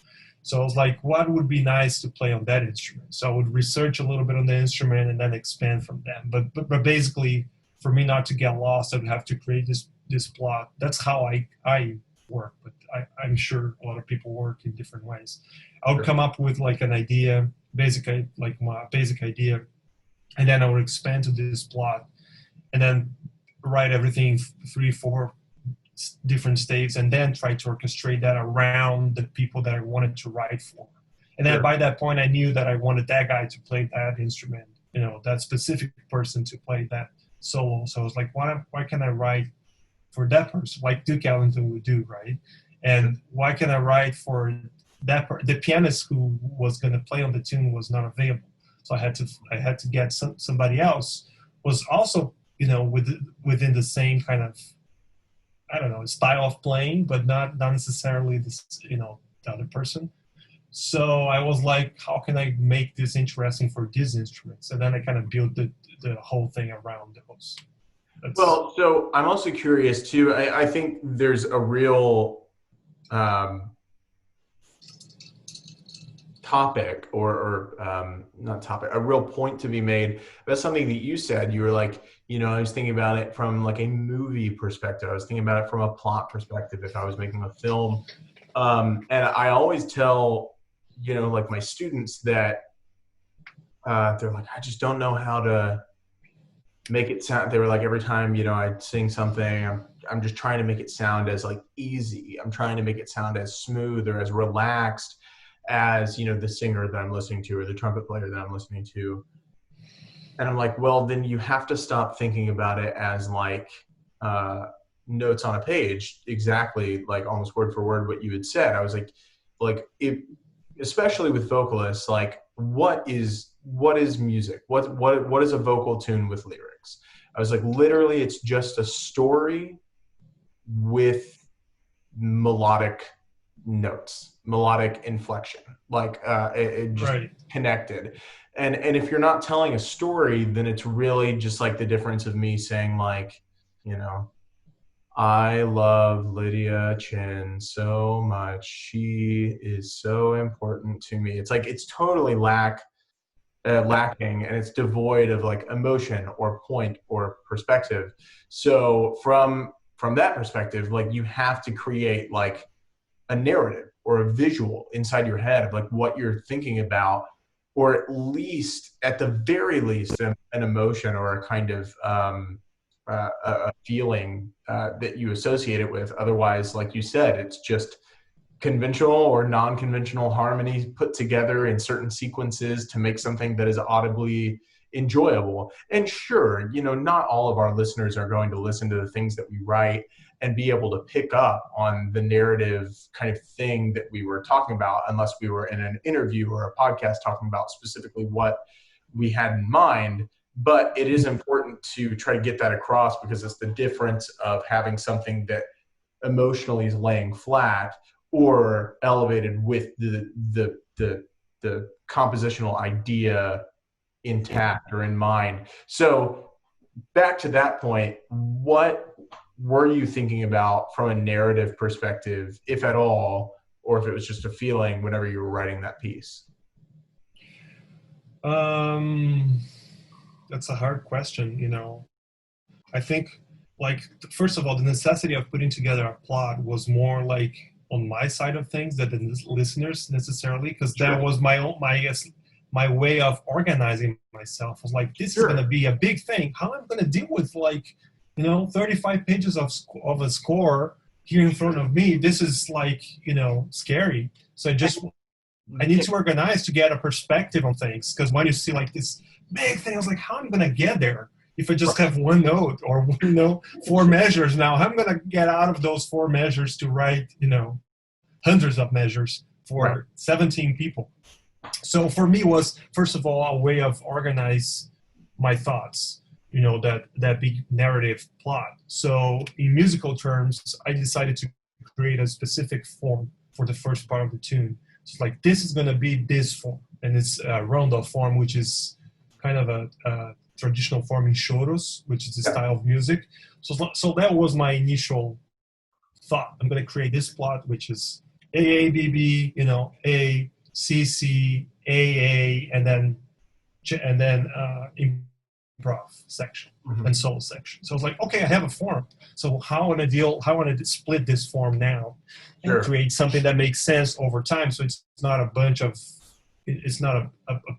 So I was like, what would be nice to play on that instrument? So I would research a little bit on the instrument and then expand from them. But basically, for me not to get lost, I would have to create this plot. That's how I work, but I'm sure a lot of people work in different ways. I would come up with like an idea, my basic idea, and then I would expand to this plot, and then write everything 3-4 different states, and then try to orchestrate that around the people that I wanted to write for. And then by that point, I knew that I wanted that guy to play that instrument, that specific person to play that solo. So I was like, why can I write for that person, like Duke Ellington would do, right? And why can I write for that the pianist who was going to play on the tune was not available, so I had to get somebody else was also within the same kind of, I don't know, style of playing, but not necessarily this the other person. So I was like, how can I make this interesting for these instruments? And then I kind of built the whole thing around those. Well, so I'm also curious too. I think there's a real topic or not topic, a real point to be made about something that you said. You were like, I was thinking about it from like a movie perspective. I was thinking about it from a plot perspective if I was making a film. And I always tell, like my students that they're like, I just don't know how to make it sound. They were like, every time, I sing something, I'm just trying to make it sound as like easy. I'm trying to make it sound as smooth or as relaxed as, the singer that I'm listening to or the trumpet player that I'm listening to. And I'm like, well, then you have to stop thinking about it as like notes on a page, exactly like almost word for word what you had said. I was like if, especially with vocalists, like what is music? What is a vocal tune with lyrics? I was like, literally, it's just a story with melodic notes, melodic inflection, like it just connected. And if you're not telling a story, then it's really just like the difference of me saying like, I love Lydia Chin so much. She is so important to me. It's like, it's totally lacking, and it's devoid of like emotion or point or perspective. So from from that perspective, like you have to create like a narrative or a visual inside your head of like what you're thinking about, or at least, at the very least, an emotion or a kind of a feeling that you associate it with. Otherwise, like you said, it's just conventional or non-conventional harmonies put together in certain sequences to make something that is audibly enjoyable. And sure, you know, not all of our listeners are going to listen to the things that we write and be able to pick up on the narrative kind of thing that we were talking about, unless we were in an interview or a podcast talking about specifically what we had in mind. But it is important to try to get that across, because it's the difference of having something that emotionally is laying flat or elevated with the compositional idea intact or in mind. So back to that point, what were you thinking about from a narrative perspective, if at all, or if it was just a feeling whenever you were writing that piece? That's a hard question, you know. I think, like, first of all, the necessity of putting together a plot was more like on my side of things than the listeners necessarily, because that was my way of organizing myself. I was like, this is going to be a big thing. How am I going to deal with, like, you know, 35 pages of a score here in front of me? This is like, you know, scary. So I need to organize to get a perspective on things, because when you see like this big thing, I was like, how am I going to get there if I just have one note or, you know, 4 measures now? How am I going to get out of those 4 measures to write, you know, hundreds of measures for 17 people? So for me was, first of all, a way of organize my thoughts, you know, that big narrative plot. So in musical terms, I decided to create a specific form for the first part of the tune. So it's like, this is going to be this form, and it's a rondo form, which is kind of a traditional form in choros, which is the style of music. So that was my initial thought. I'm going to create this plot, which is AABB, you know, A, C, C, A, and then improv section and solo section. So I was like, okay, I have a form. So how want to split this form now and create something that makes sense over time? So it's not a bunch of, it's not a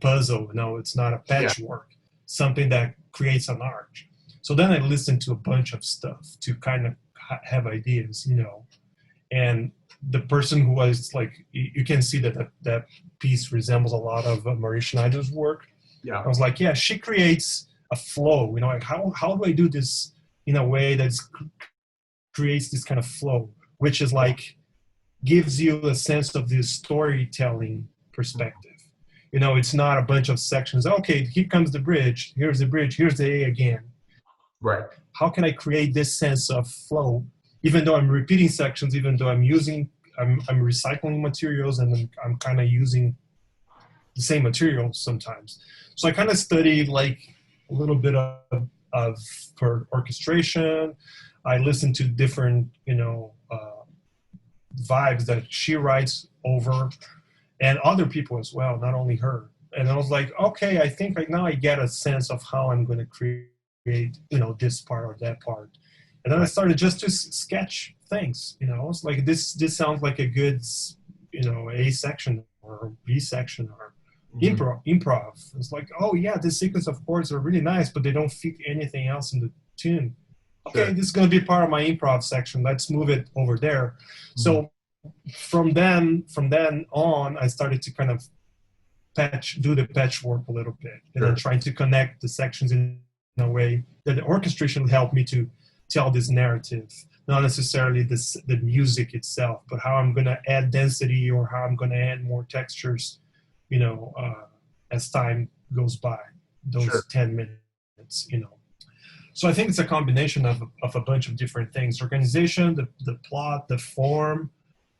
puzzle. No, it's not a patchwork. Something that creates an arch. So then I listened to a bunch of stuff to kind of have ideas, you know, and the person who was like, you can see that piece resembles a lot of Marie Schneider's work. Yeah, I was like, yeah, she creates a flow, you know, like how do I do this in a way that creates this kind of flow, which is like gives you a sense of the storytelling perspective. You know, it's not a bunch of sections. Okay, here comes the bridge. Here's the bridge. Here's the A again. Right. How can I create this sense of flow, even though I'm repeating sections, even though I'm recycling materials, and I'm kind of using the same materials sometimes. So I kind of studied like a little bit of her orchestration. I listened to different, you know, vibes that she writes over, and other people as well, not only her. And I was like, okay, I think now I get a sense of how I'm going to create, you know, this part or that part. And then I started just to sketch things, you know. It's like, this sounds like a good, you know, A section or B section or improv. It's like, oh yeah, this sequence of chords are really nice, but they don't fit anything else in the tune. Okay, this is going to be part of my improv section. Let's move it over there. So from then on, I started to kind of do the patchwork a little bit, and then trying to connect the sections in a way that the orchestration helped me to tell this narrative, not necessarily the music itself, but how I'm going to add density or how I'm going to add more textures, you know, as time goes by, those 10 minutes, you know. So I think it's a combination of a bunch of different things: organization, the plot, the form,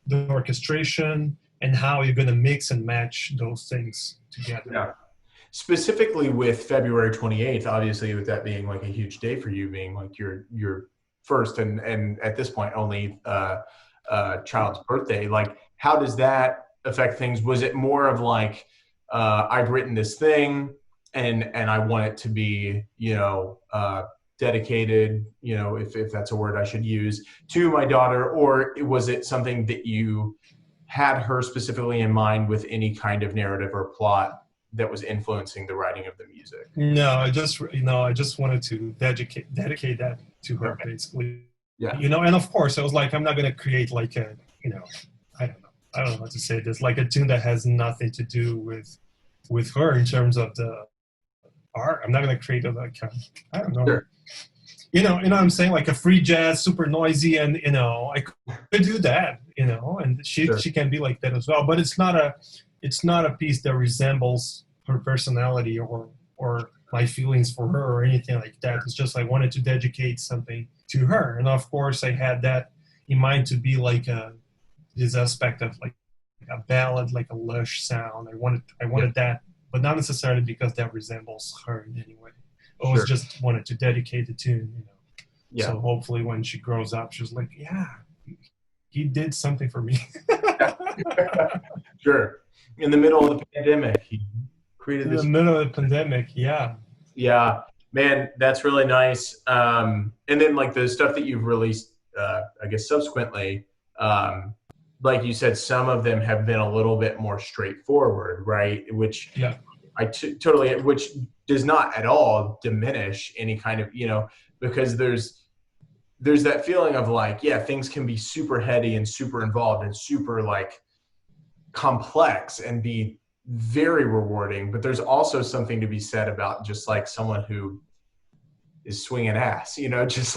the orchestration, and how you're going to mix and match those things together. Yeah. Specifically with February 28th, obviously with that being like a huge day for you, being like your first and at this point only child's birthday, like how does that affect things? Was it more of like, I've written this thing and I want it to be, you know, dedicated, you know, if that's a word I should use, to my daughter, or was it something that you had her specifically in mind with any kind of narrative or plot that was influencing the writing of the music? No, I just wanted to dedicate that to her, basically. Yeah. You know, and of course I was like, I'm not going to create like a, you know, I don't know how to say this, like a tune that has nothing to do with her in terms of the art. I'm not going to create like a, I don't know. Sure. You know what I'm saying? Like a free jazz, super noisy, and, you know, I could do that, you know, and she can be like that as well. But it's not a piece that resembles her personality or my feelings for her or anything like that. It's just I wanted to dedicate something to her, and of course I had that in mind to be like this aspect of like a ballad, like a lush sound. I wanted that, but not necessarily because that resembles her in any way. I was just wanted to dedicate the tune, you know. Yeah. So hopefully when she grows up, she's like, yeah, he did something for me. Sure. In the middle of the pandemic, he created this. In the middle of the pandemic, yeah. Yeah, man, that's really nice. And then like the stuff that you've released, I guess subsequently, like you said, some of them have been a little bit more straightforward, right? Which totally, which does not at all diminish any kind of, you know, because there's that feeling of like, yeah, things can be super heady and super involved and super like complex and be very rewarding, but there's also something to be said about just like someone who is swinging ass, you know, just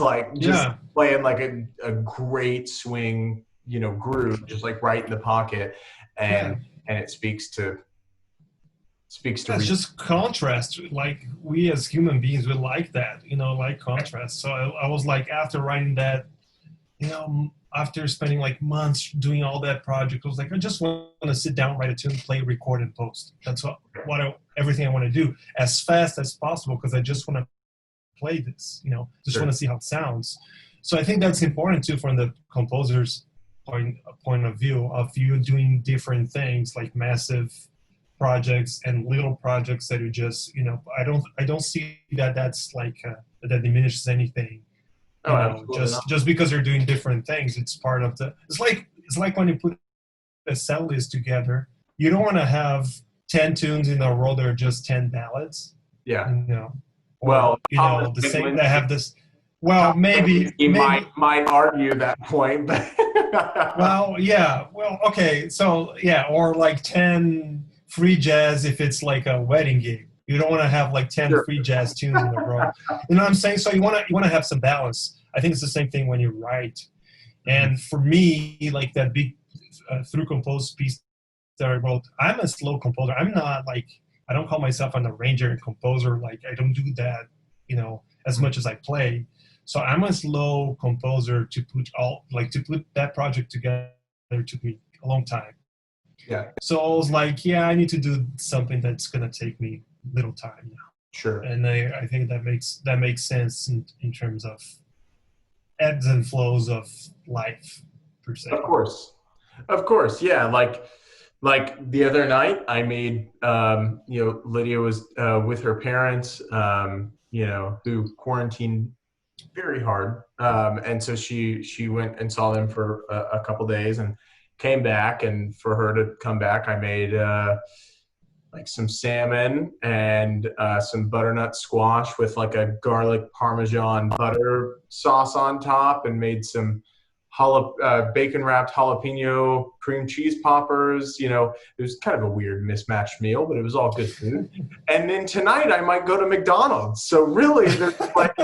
playing like a great swing, you know, groove, just like right in the pocket, and it speaks to it's just contrast. Like we as human beings, we like that, you know, like contrast. So I was like, after writing that, you know, after spending like months doing all that project, I was like, I just want to sit down, write a tune, play, record, and post. That's everything I want to do as fast as possible, because I just want to play this, you know, just want to see how it sounds. So I think that's important too from the composer's point of view, of you doing different things like massive projects and little projects that you just, you know, I don't see that's like that diminishes anything. You know, just because you're doing different things, it's part of the. It's like when you put a set list together, you don't want to have 10 tunes in a row that are just 10 ballads. Yeah. You know. Or, well, you know, the same that have this. Well, maybe might argue that point, but. Well, yeah. Well, okay. So yeah, or like 10 free jazz if it's like a wedding gig. You don't want to have like 10 free jazz tunes in a row. You know what I'm saying? So you want to have some balance. I think it's the same thing when you write. And for me, like that big through composed piece that I wrote, I'm a slow composer. I'm not like, I don't call myself an arranger and composer. Like I don't do that, you know, as much as I play. So I'm a slow composer to put that project together took me a long time. Yeah. So I was like, yeah, I need to do something that's going to take me little time now. Sure. And I think that makes sense in terms of ebbs and flows of life per se. Of course. Yeah. Like the other night I made, you know, Lydia was with her parents, you know, through quarantine very hard. And so she went and saw them for a couple days and came back, and for her to come back, I made like some salmon and some butternut squash with like a garlic Parmesan butter sauce on top, and made some bacon wrapped jalapeno cream cheese poppers. You know, it was kind of a weird mismatched meal, but it was all good food. And then tonight I might go to McDonald's. So really there's like,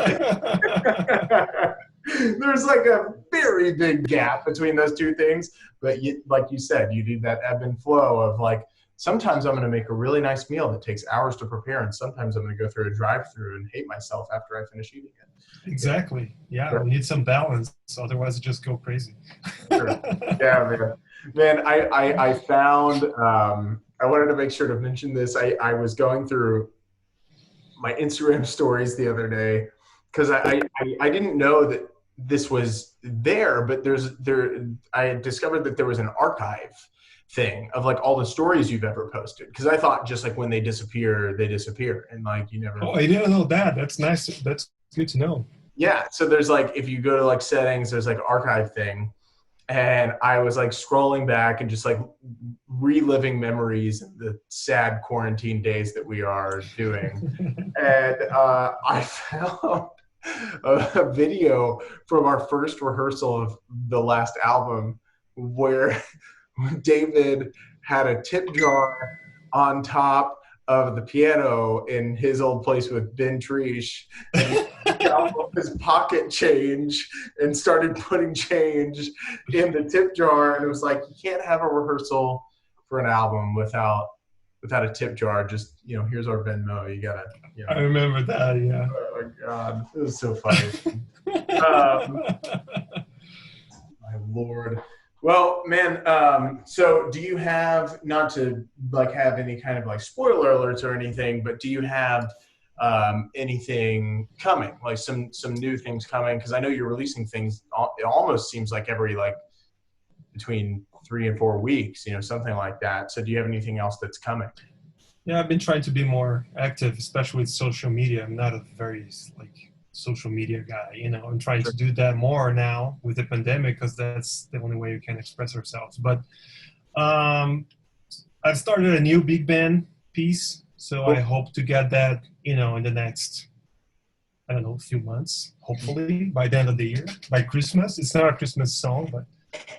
there's like a very big gap between those two things. But like you said, you do that ebb and flow of like, sometimes I'm going to make a really nice meal that takes hours to prepare, and sometimes I'm going to go through a drive-through and hate myself after I finish eating it. Exactly. Yeah, sure. We need some balance, otherwise it just go crazy. Sure. Yeah, man. I found, I wanted to make sure to mention this. I was going through my Instagram stories the other day because I didn't know that this was there, but I discovered that there was an archive thing of like all the stories you've ever posted, because I thought just like when they disappear, and like you never. Oh, I didn't know that. That's nice. That's good to know. Yeah. So there's like, if you go to like settings, there's like archive thing. And I was like scrolling back and just like reliving memories of the sad quarantine days that we are doing. And I found a video from our first rehearsal of the last album where David had a tip jar on top of the piano in his old place with Ben Treesh, and he took out his pocket change and started putting change in the tip jar, and it was like, you can't have a rehearsal for an album without a tip jar. Just, here's our Venmo, you gotta, I remember that. Yeah. Oh my God, it was so funny. My Lord. Well, man, so do you have, not to like have any kind of like spoiler alerts or anything, but do you have anything coming, like some new things coming? Because I know you're releasing things, it almost seems like every like between 3 and 4 weeks, something like that. So do you have anything else that's coming? Yeah, I've been trying to be more active, especially with social media. I'm not a very like social media guy, I'm trying to do that more now with the pandemic, because that's the only way you can express ourselves. But I've started a new big band piece, so I hope to get that, in the next, I don't know, few months, hopefully by the end of the year, by Christmas. It's not a Christmas song, but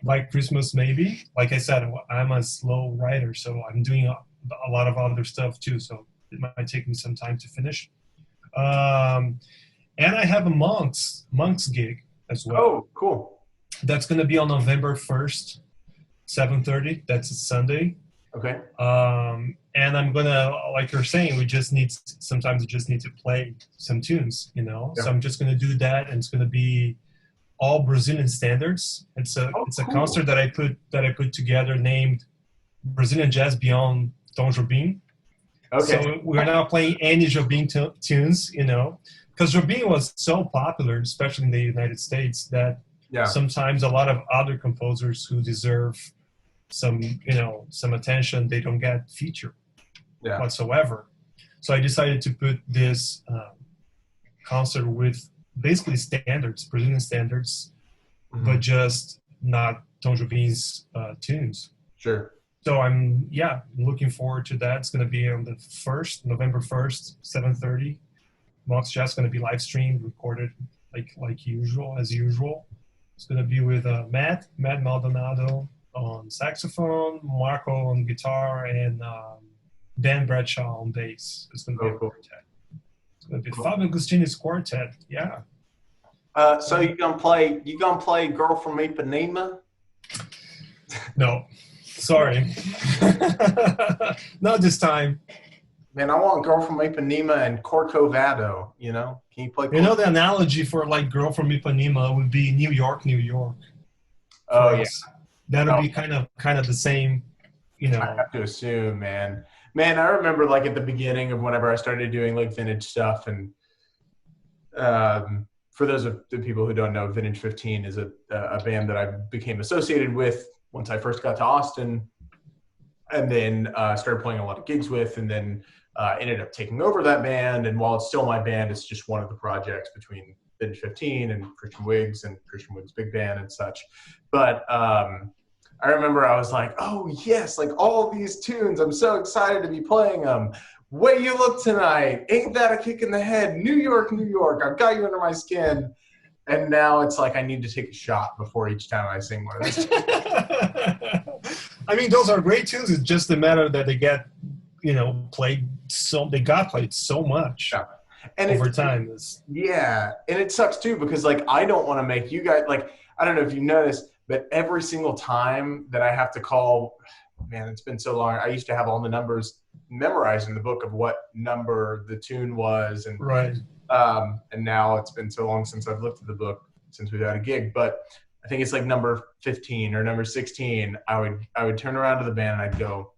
by Christmas maybe. Like I said, I'm a slow writer, so I'm doing a lot of other stuff too, so it might take me some time to finish. And I have a Monks gig as well. Oh, cool. That's going to be on November 1st, 7:30. That's a Sunday. Okay. And I'm going to, like you're saying, sometimes we just need to play some tunes, Yeah. So I'm just going to do that, and it's going to be all Brazilian standards. It's a cool. concert that I put together named Brazilian Jazz Beyond Tom Jobim. Okay. So we're now playing any Jobim tunes, because Jobim was so popular, especially in the United States, that sometimes a lot of other composers who deserve some attention, they don't get featured whatsoever. So I decided to put this concert with basically standards, Brazilian standards, but just not Tom Jobim's tunes. Sure. So I'm looking forward to that. It's going to be on the 1st, November 1st, 7:30. Mox Jazz going to be live streamed, recorded like usual, as usual. It's going to be with Matt Maldonado on saxophone, Marco on guitar, and Dan Bradshaw on bass. It's going to be a quartet. It's going to be Fabio Augustinis quartet. Yeah. So you gonna play Girl from Ipanema? No, sorry, not this time. Man, I want Girl from Ipanema and Corcovado, Can you play? The analogy for like Girl from Ipanema would be New York. Oh, yeah. That would be kind of the same, I have to assume, man. Man, I remember like at the beginning of whenever I started doing like vintage stuff, and for those of the people who don't know, Vintage 15 is a band that I became associated with once I first got to Austin, and then started playing a lot of gigs with, and then ended up taking over that band. And while it's still my band, it's just one of the projects between Vintage 15 and Christian Wiggs Big Band and such. But I remember I was like, oh yes, like all these tunes, I'm so excited to be playing them. Way You Look Tonight, Ain't That a Kick in the Head, New York, I've Got You Under My Skin. And now it's like I need to take a shot before each time I sing one of those tunes. I mean, those are great tunes. It's just a matter that they get, played so much over time. Yeah, and it sucks too, because like I don't want to make you guys, like, I don't know if you noticed, but every single time that I have to call, man, it's been so long. I used to have all the numbers memorized in the book of what number the tune was, and right. And now it's been so long since I've looked at the book since we've had a gig, but I think it's like number 15 or number 16. I would turn around to the band and I'd go,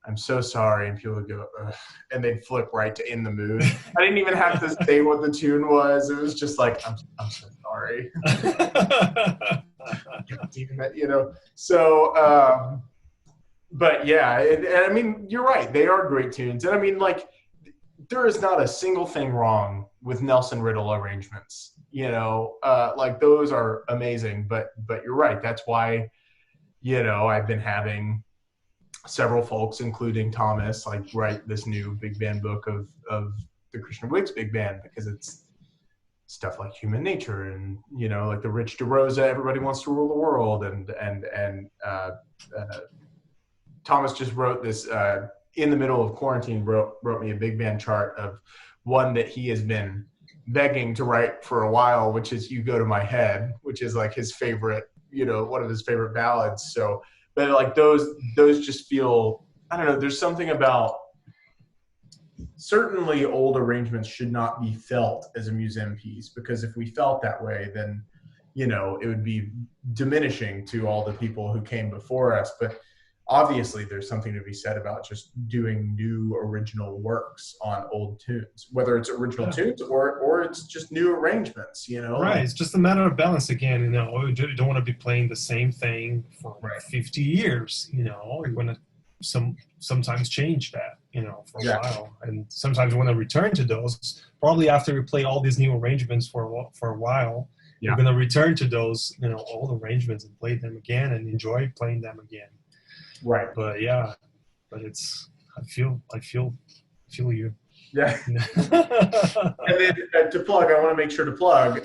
I'm so sorry. And people would go, ugh, and they'd flip right to In the Mood. I didn't even have to say what the tune was. It was just like, I'm so sorry. So, but yeah, and I mean, you're right. They are great tunes. And I mean, like, there is not a single thing wrong with Nelson Riddle arrangements. Like those are amazing. But you're right. That's why, I've been having several folks, including Thomas, like write this new big band book of the Christian Wiggs big band, because it's stuff like human nature and, like the Rich DeRosa, everybody wants to rule the world. And Thomas just wrote this, in the middle of quarantine, wrote me a big band chart of one that he has been begging to write for a while, which is You Go to My Head, which is like his favorite, one of his favorite ballads. So, but like those just feel, I don't know, there's something about, certainly old arrangements should not be felt as a museum piece, because if we felt that way, then, it would be diminishing to all the people who came before us. But obviously there's something to be said about just doing new original works on old tunes, whether it's original tunes or it's just new arrangements, Right. It's just a matter of balance again. You don't want to be playing the same thing for 50 years. You're going to sometimes change that, for a while. And sometimes you want to return to those. Probably after you play all these new arrangements for a while, you're going to return to those, old arrangements and play them again and enjoy playing them again. Right. But it's, I feel you. Yeah. And then to plug, I want to make sure to plug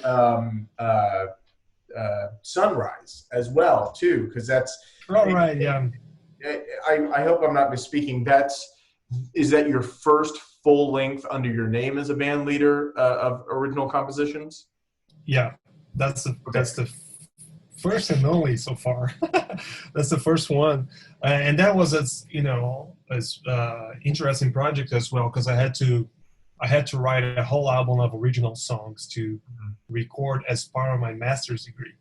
Sunrise as well too, because that's right. Yeah. I hope I'm not misspeaking. Is that your first full length under your name as a band leader of original compositions? Yeah, that's the first and only so far. That's the first one, and that was as interesting project as well, because I had to write a whole album of original songs to record as part of my master's degree.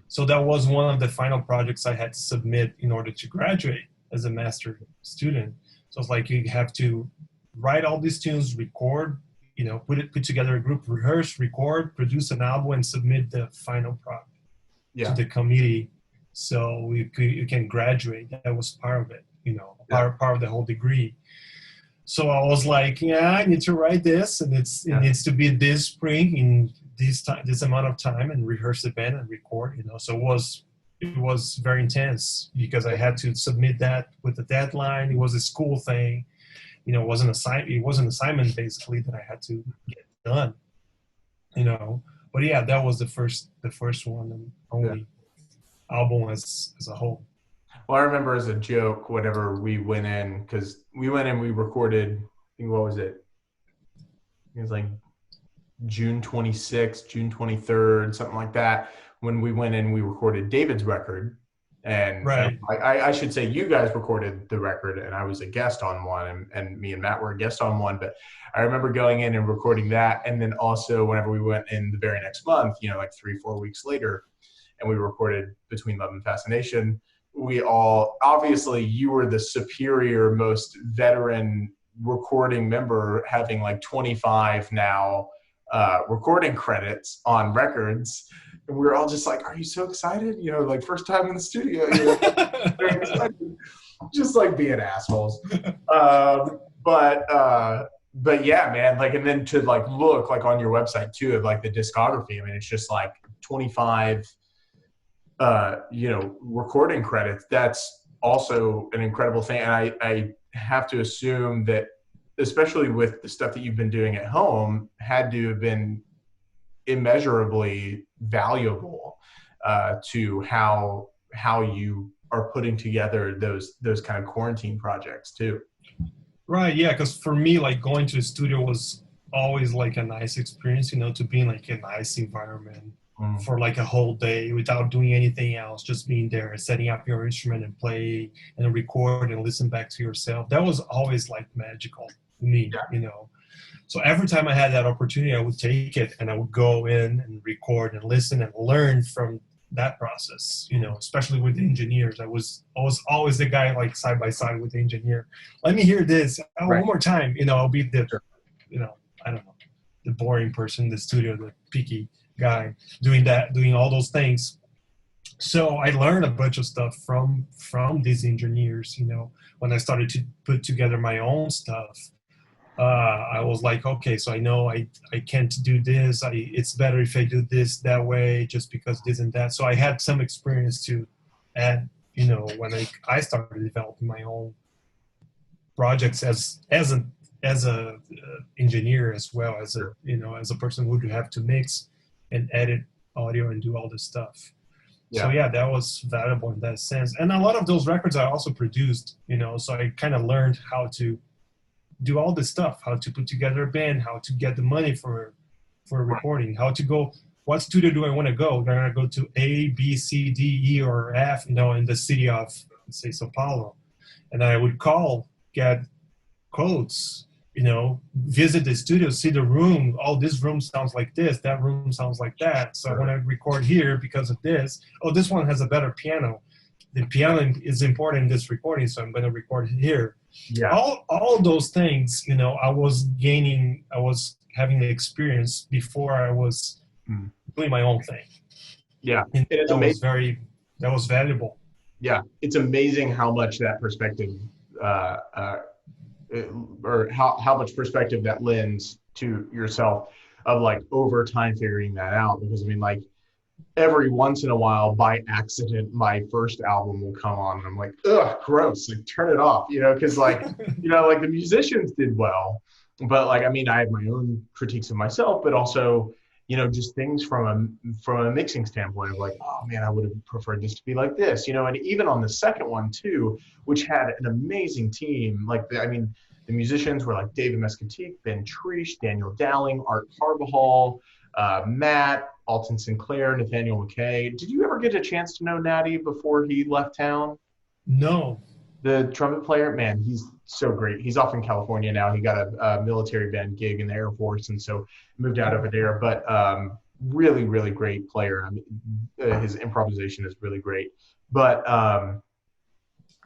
So that was one of the final projects I had to submit in order to graduate as a master student. So it's like you have to write all these tunes, record, put together a group, rehearse, record, produce an album, and submit the final product to the committee, so you can graduate. That was part of it, part of the whole degree. So I was like, I need to write this, and it needs to be this spring in this amount of time, and rehearse the band and record. So it was very intense, because I had to submit that with the deadline. It was a school thing, it was an assignment basically that I had to get done. But yeah, that was the first one and only album as a whole. Well, I remember as a joke, whenever we went in, because we recorded, I think, what was it? It was like June 26th, June 23rd, something like that. When we went in, we recorded David's record. And I should say you guys recorded the record, and I was a guest on one, and me and Matt were a guest on one. But I remember going in and recording that. And then also whenever we went in the very next month, like 3-4 weeks later, and we recorded Between Love and Fascination, we all, obviously you were the superior, most veteran recording member, having like 25 now recording credits on records. And we were all just like, are you so excited? Like first time in the studio, very excited. Just like being assholes. But yeah, man, like, and then to like look like on your website too of like the discography. I mean, it's just like 25, recording credits. That's also an incredible thing. And I have to assume that, especially with the stuff that you've been doing at home, had to have been immeasurably valuable to how you are putting together those kind of quarantine projects too. Right. Yeah. Because for me, like going to the studio was always like a nice experience, to be in like a nice environment for like a whole day without doing anything else, just being there, setting up your instrument and play and record and listen back to yourself. That was always like magical to me, So every time I had that opportunity, I would take it and I would go in and record and listen and learn from that process, especially with the engineers. I was always the guy like side by side with the engineer. Let me hear this. One more time. I'll be the, I don't know, the boring person in the studio, the picky guy doing all those things. So I learned a bunch of stuff from these engineers, when I started to put together my own stuff. I was like, okay, so I know I can't do this. It's better if I do this that way, just because this and that. So I had some experience to add, when I started developing my own projects as a engineer, as well as as a person who would have to mix and edit audio and do all this stuff. Yeah. So yeah, that was valuable in that sense. And a lot of those records I also produced, so I kind of learned how to do all this stuff, how to put together a band, how to get the money for a recording, how to go, what studio do I want to go? Do I want to go to A, B, C, D, E, or F, in the city of, let's say, Sao Paulo. And I would call, get quotes, visit the studio, see the room. Oh, this room sounds like this. That room sounds like that. So I want to record here because of this. Oh, this one has a better piano. The piano is important in this recording, so I'm going to record it here. Yeah. All those things, I was having the experience before I was doing my own thing. Yeah. And that was valuable. Yeah. It's amazing how much that perspective, or how much perspective that lends to yourself of like over time figuring that out. Because I mean, like, every once in a while by accident, my first album will come on and I'm like, ugh, gross, like turn it off, because like, like the musicians did well, but like, I mean, I have my own critiques of myself, but also, just things from a mixing standpoint of like, oh man, I would have preferred this to be like this, and even on the second one too, which had an amazing team, like, the musicians were like David Mescatique, Ben Trish, Daniel Dowling, Art Carbajal, Matt, Alton Sinclair, Nathaniel McKay. Did you ever get a chance to know Natty before he left town? No. The trumpet player, man, he's so great. He's off in California now. He got a military band gig in the Air Force, and so moved out over there. But really, really great player. I mean, his improvisation is really great. But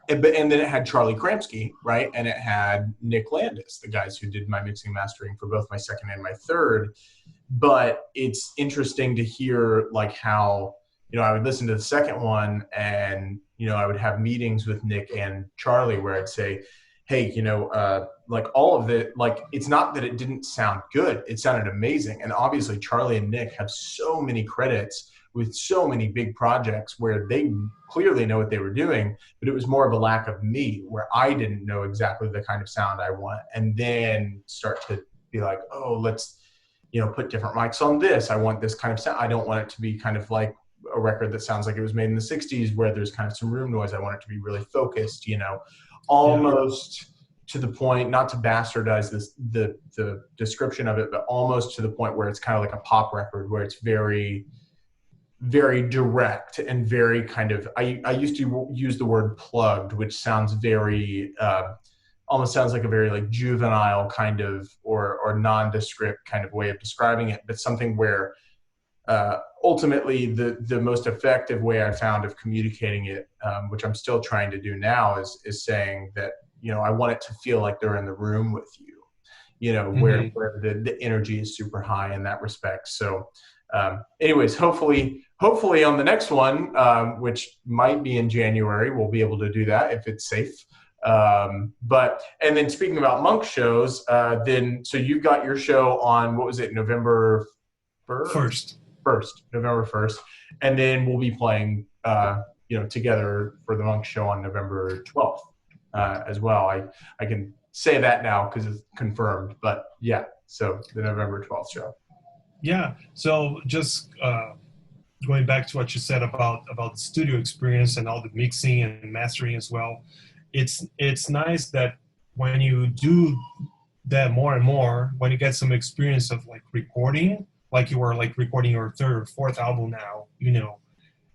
and then it had Charlie Kramsky, right? And it had Nick Landis, the guys who did my mixing mastering for both my second and my third. But it's interesting to hear like how, I would listen to the second one and, I would have meetings with Nick and Charlie where I'd say, hey, like all of it, like, it's not that it didn't sound good. It sounded amazing. And obviously Charlie and Nick have so many credits with so many big projects where they clearly know what they were doing, but it was more of a lack of me where I didn't know exactly the kind of sound I want. And then start to be like, oh, let's, put different mics on this. I want this kind of sound. I don't want it to be kind of like a record that sounds like it was made in the 60s where there's kind of some room noise. I want it to be really focused, almost to the point, not to bastardize this, the description of it, but almost to the point where it's kind of like a pop record where it's very, very direct and very kind of, I used to use the word plugged, which sounds very, almost sounds like a very like juvenile kind of, or nondescript kind of way of describing it, but something where ultimately the most effective way I found of communicating it, which I'm still trying to do now, is saying that, I want it to feel like they're in the room with you, where the energy is super high in that respect. So anyways, hopefully on the next one, which might be in January, we'll be able to do that if it's safe. And then speaking about Monk shows, so you got your show on, what was it, November 1st? November 1st. And then we'll be playing, together for the Monk show on November 12th, as well. I can say that now because it's confirmed, but yeah, so the November 12th show. Yeah. So just, going back to what you said about the studio experience and all the mixing and mastering as well, it's nice that when you do that more and more, when you get some experience of like recording, like you were like recording your third or fourth album now,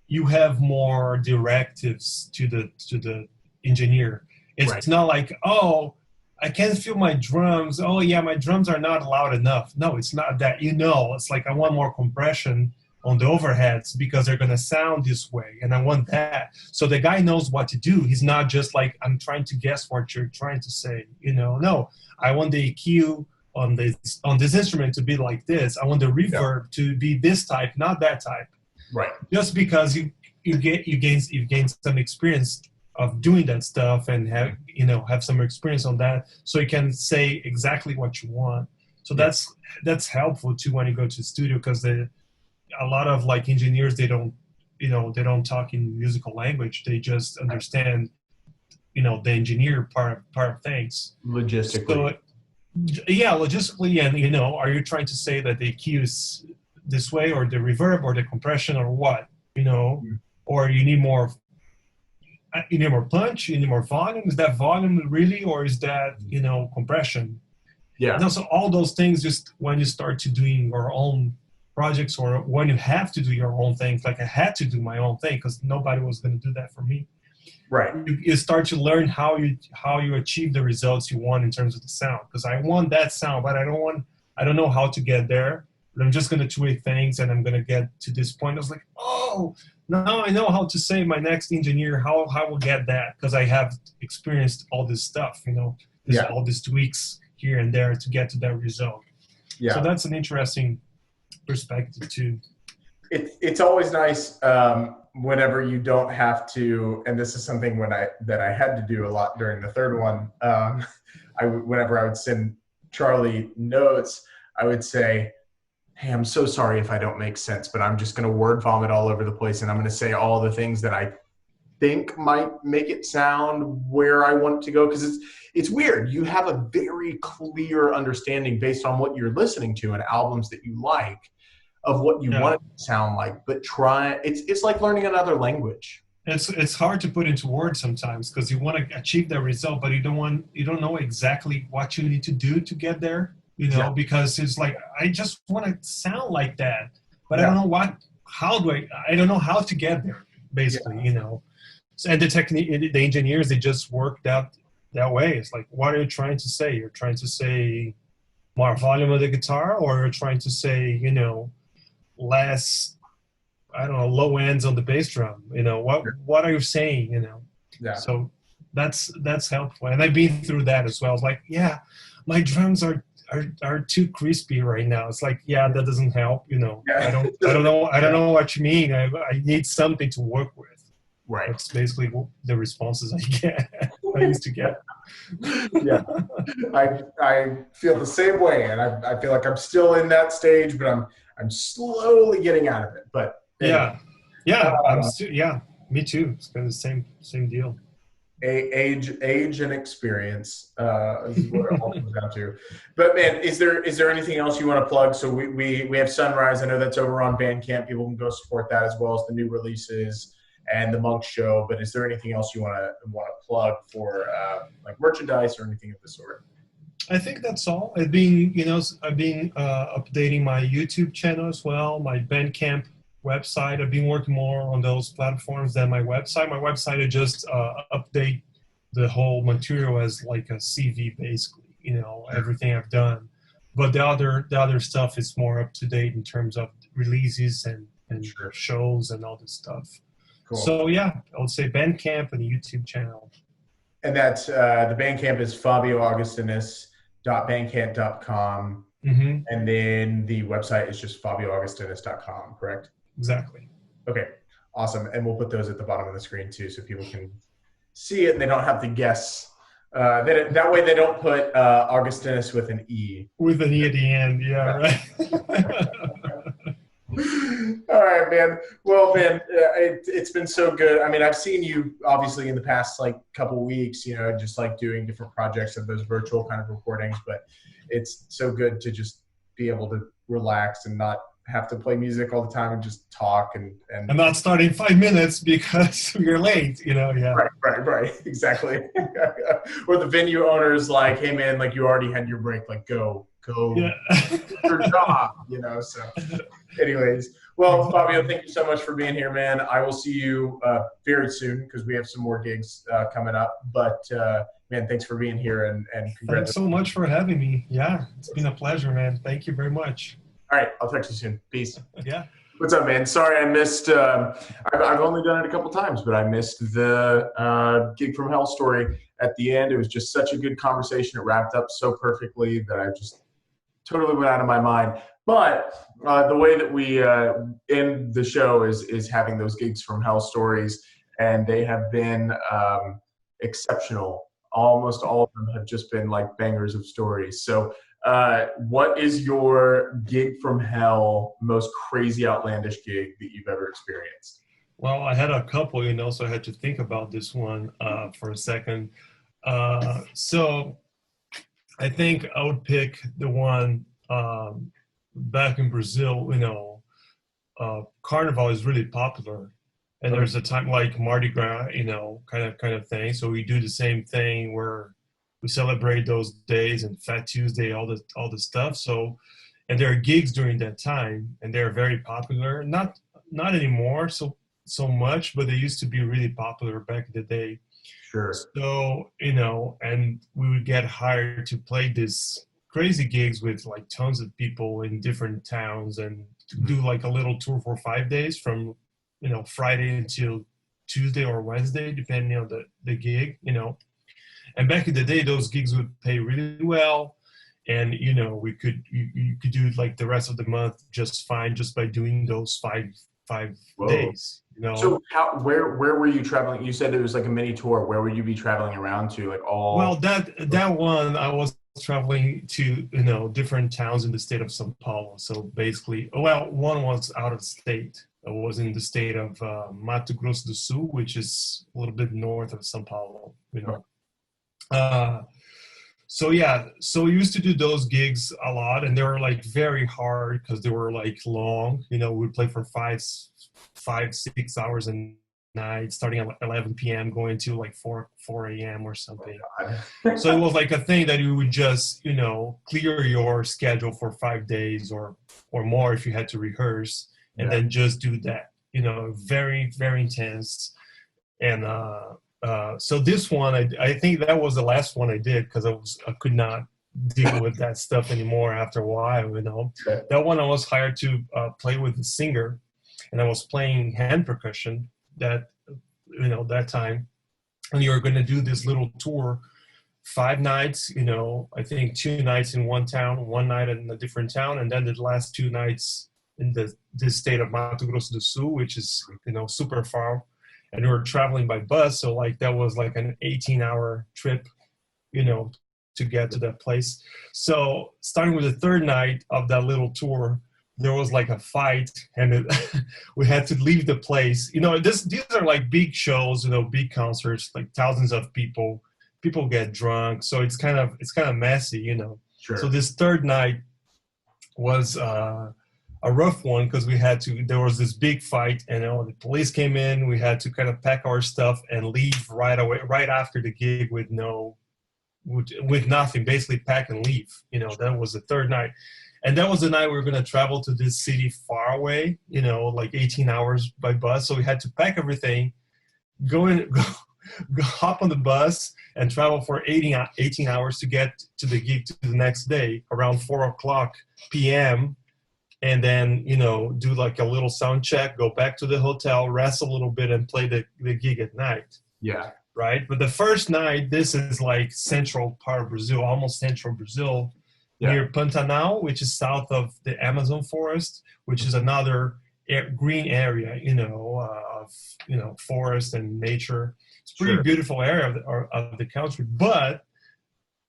you have more directives to the engineer. It's not like, oh, I can't feel my drums. Oh yeah, my drums are not loud enough. No, it's not that. It's like I want more compression on the overheads because they're going to sound this way, and I want that. So the guy knows what to do. He's not just like, I'm trying to guess what you're trying to say. No, I want the EQ on this instrument to be like this. I want the reverb to be this type, not that type. Right. Just because you gain some experience of doing that stuff and have some experience on that, so you can say exactly what you want. So that's helpful too when you go to the studio, because a lot of like engineers, they don't talk in musical language. They just understand the engineer part of things Logistically. So, yeah, logistically, and are you trying to say that the EQ is this way, or the reverb, or the compression, or what? Or you need more punch, you need more volume. Is that volume really, or is that compression? Yeah. So all those things, just when you start to doing your own projects, or when you have to do your own things, like I had to do my own thing because nobody was going to do that for me. Right. You start to learn how you achieve the results you want in terms of the sound. Because I want that sound, but I don't know how to get there. But I'm just going to tweak things, and I'm going to get to this point. I was like, oh, now I know how to say my next engineer how I will get that, because I have experienced all this stuff, all these tweaks here and there to get to that result. Yeah. So that's an interesting perspective too. It's always nice whenever you don't have to, and this is something that I had to do a lot during the third one. Whenever I would send Charlie notes, I would say, hey, I'm so sorry if I don't make sense, but I'm just going to word vomit all over the place, and I'm going to say all the things that I think might make it sound where I want it to go, because it's weird. You have a very clear understanding based on what you're listening to and albums that you like of what you want it to sound like, but it's like learning another language. It's hard to put into words sometimes, because you want to achieve that result, but you don't know exactly what you need to do to get there. Because it's like, I just want to sound like that, but I don't know I don't know how to get there, basically, So, and the engineers, they just work that way. It's like, what are you trying to say? You're trying to say more volume of the guitar, or you're trying to say, less, I don't know, low ends on the bass drum. What are you saying? Yeah. So that's helpful. And I've been through that as well. It's like, yeah, my drums are too crispy right now. It's like, yeah, that doesn't help. I don't know what you mean. I need something to work with. Right. That's basically the responses I used to get. Yeah. I feel the same way, and I feel like I'm still in that stage, but I'm slowly getting out of it. But anyway. Me too. It's kind of the same deal. Age and experience is what it all comes down to. But man, is there anything else you want to plug? So we have Sunrise. I know that's over on Bandcamp. People can go support that, as well as the new releases and the Monk Show. But is there anything else you want to plug for like merchandise or anything of the sort? I think that's all. I've been updating my YouTube channel as well, my Bandcamp website. I've been working more on those platforms than my website. My website, I just update the whole material as like a CV, basically, everything I've done. But the other stuff is more up to date in terms of releases and shows and all this stuff. Cool. So yeah, I would say Bandcamp and the YouTube channel. And that's the Bandcamp is fabioaugustinus.bandcamp.com. Mm-hmm. And then the website is just fabioaugustinus.com, correct? Exactly. Okay, awesome. And we'll put those at the bottom of the screen too, so people can see it and they don't have to guess. That way they don't put Augustinus with an E. With an E at the end, yeah, right. All right, man. Well, man, it's been so good. I mean, I've seen you obviously in the past like couple weeks, just like doing different projects of those virtual kind of recordings, but it's so good to just be able to relax and not have to play music all the time and just talk and not start in 5 minutes because you're late, yeah. Right. Exactly. Or the venue owner's like, hey man, like you already had your break, like go yeah. Your job, so anyways. Well, Fabio, thank you so much for being here, man. I will see you very soon because we have some more gigs coming up, but man, thanks for being here and congratulations. Thanks so much for having me. Yeah, it's been a pleasure, man. Thank you very much. All right, I'll talk to you soon. Peace. Yeah. What's up, man? Sorry I missed, I've only done it a couple times, but I missed the Gig from Hell story at the end. It was just such a good conversation. It wrapped up so perfectly that I just totally went out of my mind. But the way that we end the show is having those Gigs from Hell stories. and they have been exceptional. Almost all of them have just been like bangers of stories. So what is your gig from hell, most crazy outlandish gig that you've ever experienced? Well, I had a couple, so I had to think about this one for a second. So I think I would pick the one back in Brazil. Carnival is really popular, and there's a time like Mardi Gras, kind of thing. So we do the same thing where we celebrate those days and Fat Tuesday, all the stuff. So, and there are gigs during that time, and they're very popular. Not anymore so much, but they used to be really popular back in the day. Sure. So, and we would get hired to play these crazy gigs with like tons of people in different towns and to do like a little tour for 5 days from, Friday until Tuesday or Wednesday, depending on the gig, And back in the day, those gigs would pay really well. And, you could do like the rest of the month just fine just by doing those five days. So where were you traveling? You said it was like a mini tour. Where would you be traveling around to? Like all? Well, that one I was traveling to different towns in the state of São Paulo. So basically, one was out of state. It was in the state of Mato Grosso do Sul, which is a little bit north of São Paulo. So we used to do those gigs a lot, and they were like very hard because they were like long. We'd play for 5-6 hours a night, starting at 11 p.m. going to like 4 a.m. or something. So it was like a thing that you would just clear your schedule for 5 days or more if you had to rehearse, and then just do that. Very, very intense. And so this one, I think that was the last one I did because I could not deal with that stuff anymore after a while. That one I was hired to play with the singer, and I was playing hand percussion that time. And you were going to do this little tour, 5 nights. I think 2 nights in one town, 1 night in a different town, and then the last 2 nights in this state of Mato Grosso do Sul, which is super far. And we were traveling by bus, so like that was like an 18-hour trip, to get to that place. So starting with the 3rd night of that little tour, there was like a fight, and we had to leave the place. These are like big shows, big concerts, like thousands of people. People get drunk, so it's kind of messy, Sure. So this 3rd night was a rough one because there was this big fight, and the police came in. We had to kind of pack our stuff and leave right away, right after the gig with nothing, basically pack and leave. That was the 3rd night. And that was the night we were going to travel to this city far away, like 18 hours by bus. So we had to pack everything, go hop on the bus and travel for 18 hours to get to the gig to the next day around 4:00 p.m. And then, do like a little sound check, go back to the hotel, rest a little bit, and play the gig at night. Yeah. Right? But the first night, this is like central part of Brazil, almost central Brazil, near Pantanal, which is south of the Amazon forest, which is another green area, of forest and nature. It's a pretty beautiful area of the country. But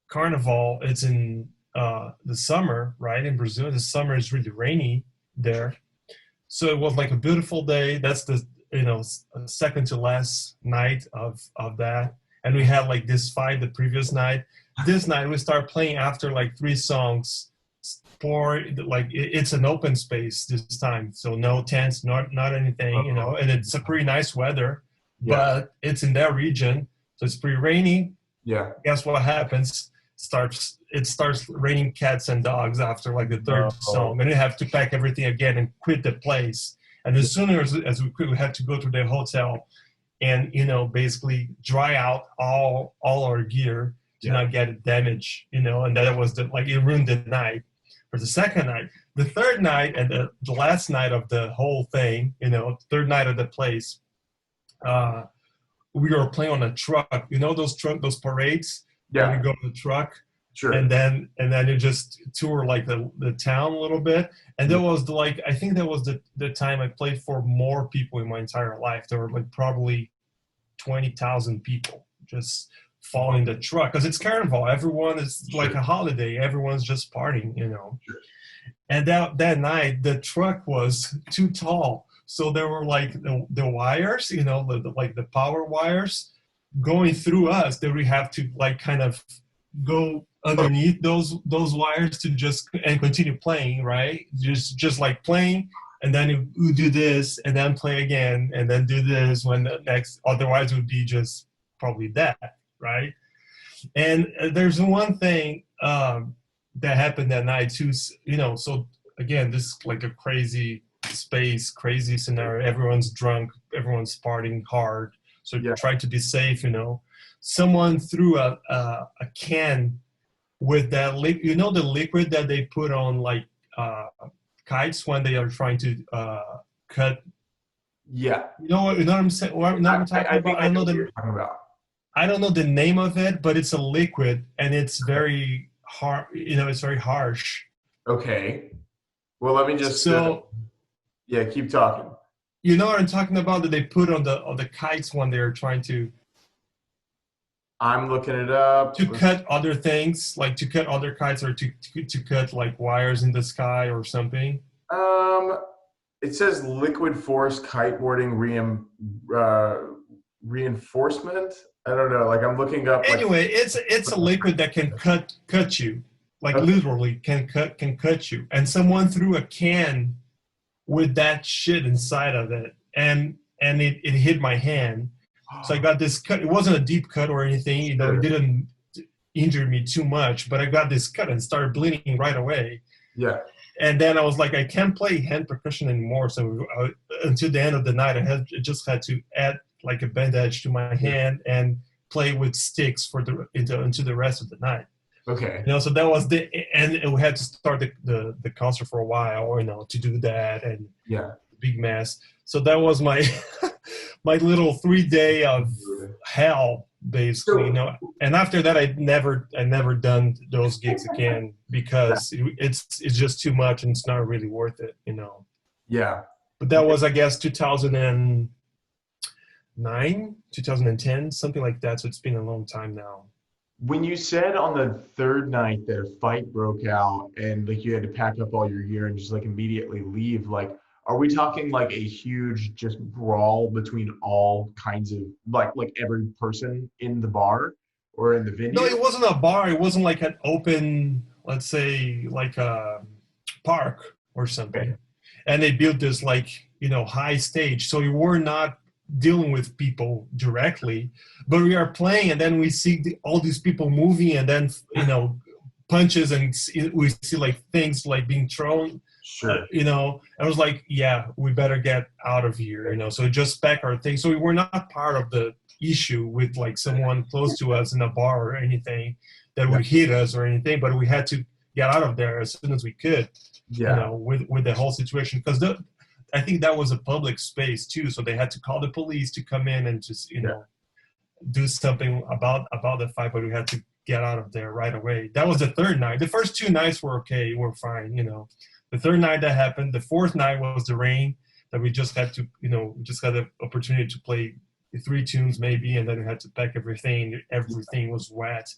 Carnival, it's in the summer, right? In Brazil, the summer is really rainy there. So it was like a beautiful day. That's the second to last night of that. And we had like this fight the previous night. This night we start playing after like 3 songs. For like it's an open space this time, so no tents, not anything, and it's a pretty nice weather, but it's in that region, so it's pretty rainy. Yeah. Guess what happens? It starts raining cats and dogs after like the 3rd song, and you have to pack everything again and quit the place. And as soon as we quit, we had to go to the hotel and basically dry out all our gear to not get damaged, and that was it ruined the night. For the second night, the 3rd night, and the last night of the whole thing, 3rd night of the place, we were playing on a truck. Those parades. Yeah. You go on the truck. Sure. And then you just tour like the town a little bit. And that was I think that was the time I played for more people in my entire life. There were like probably 20,000 people just following the truck, because it's Carnival. Everyone is like a holiday. Everyone's just partying, you know. And that night, the truck was too tall. So there were like the wires, you know, like the power wires going through us, that we have to like kind of go underneath those wires to just and continue playing, right? Just like playing, and then you do this, and then play again, and then do this when the next. Otherwise, it would be just probably that, right? And there's one thing that happened that night too. You know, so again, this is like a crazy space, crazy scenario. Everyone's drunk, everyone's partying hard. So try to be safe, you know. Someone threw a can with that, you know, the liquid that they put on like kites when they are trying to cut. Yeah. You know what I'm saying? What I'm talking about? I know what you're talking about. I don't know the name of it, but it's a liquid and it's very hard. You know, it's very harsh. Okay. Well, let me just. Yeah, keep talking. You know what I'm talking about, that they put on the kites when they're trying to. I'm looking it up. To cut other things, like to cut other kites, or to cut like wires in the sky or something. It says liquid force kiteboarding reinforcement. I don't know. Like I'm looking up. Anyway, it's a liquid that can cut you, like literally can cut you. And someone threw a can with that shit inside of it, and it hit my hand. So I got this cut. It wasn't a deep cut or anything, you know, it didn't injure me too much, but I got this cut and started bleeding right away. Yeah. And then I was like, I can't play hand percussion anymore. So until the end of the night, I just had to add like a bandage to my hand and play with sticks for into the rest of the night. Okay. You know, so that was and we had to start the concert for a while, you know, to do that, and big mess. So that was my my little 3-day of hell, basically, you know. And after that, I never done those gigs again, because it's just too much and it's not really worth it, you know. Yeah. But that was, I guess, 2009, 2010, something like that. So it's been a long time now. When you said on the third night that a fight broke out and like you had to pack up all your gear and just like immediately leave, like, are we talking like a huge just brawl between all kinds of like every person in the bar or in the venue? No, it wasn't a bar. It wasn't like an open, let's say, like a park or something. Okay. And they built this like, you know, high stage. So we were not dealing with people directly, but we are playing, and then we see all these people moving, and then, you know, punches, and we see like things like being thrown. Sure. You know, I was like, yeah, we better get out of here, you know. So just pack our things. So we were not part of the issue with like someone close to us in a bar or anything that would hit us or anything, but we had to get out of there as soon as we could. You know, with the whole situation, because I think that was a public space too, so they had to call the police to come in and just, you know, do something about the fight, but we had to get out of there right away. That was the third night. The first 2 nights were okay, we're fine, you know. The third night that happened, the fourth night was the rain, that we just had to, you know, we just got the opportunity to play 3 tunes maybe, and then we had to pack everything. Everything was wet.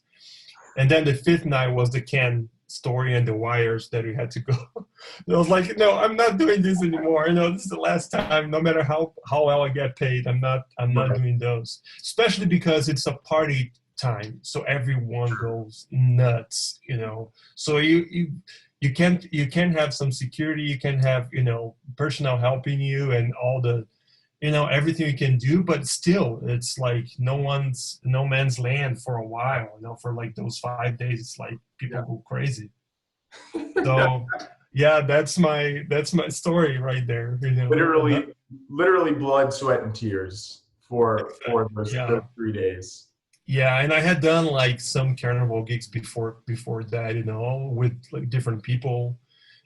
And then the fifth night was the can story and the wires that we had to go. I was like, no, I'm not doing this anymore. You know, this is the last time. No matter how well I get paid, I'm not doing those. Especially because it's a party time, so everyone goes nuts. You know, so you can't have some security. You can have, you know, personnel helping you and all the, you know, everything you can do, but still, it's like no man's land for a while, you know, for like those 5 days. It's like people go crazy. So yeah, that's my story right there. You know, literally blood, sweat, and tears for those 3 days. Yeah, and I had done like some Carnival gigs before that, you know, with like different people.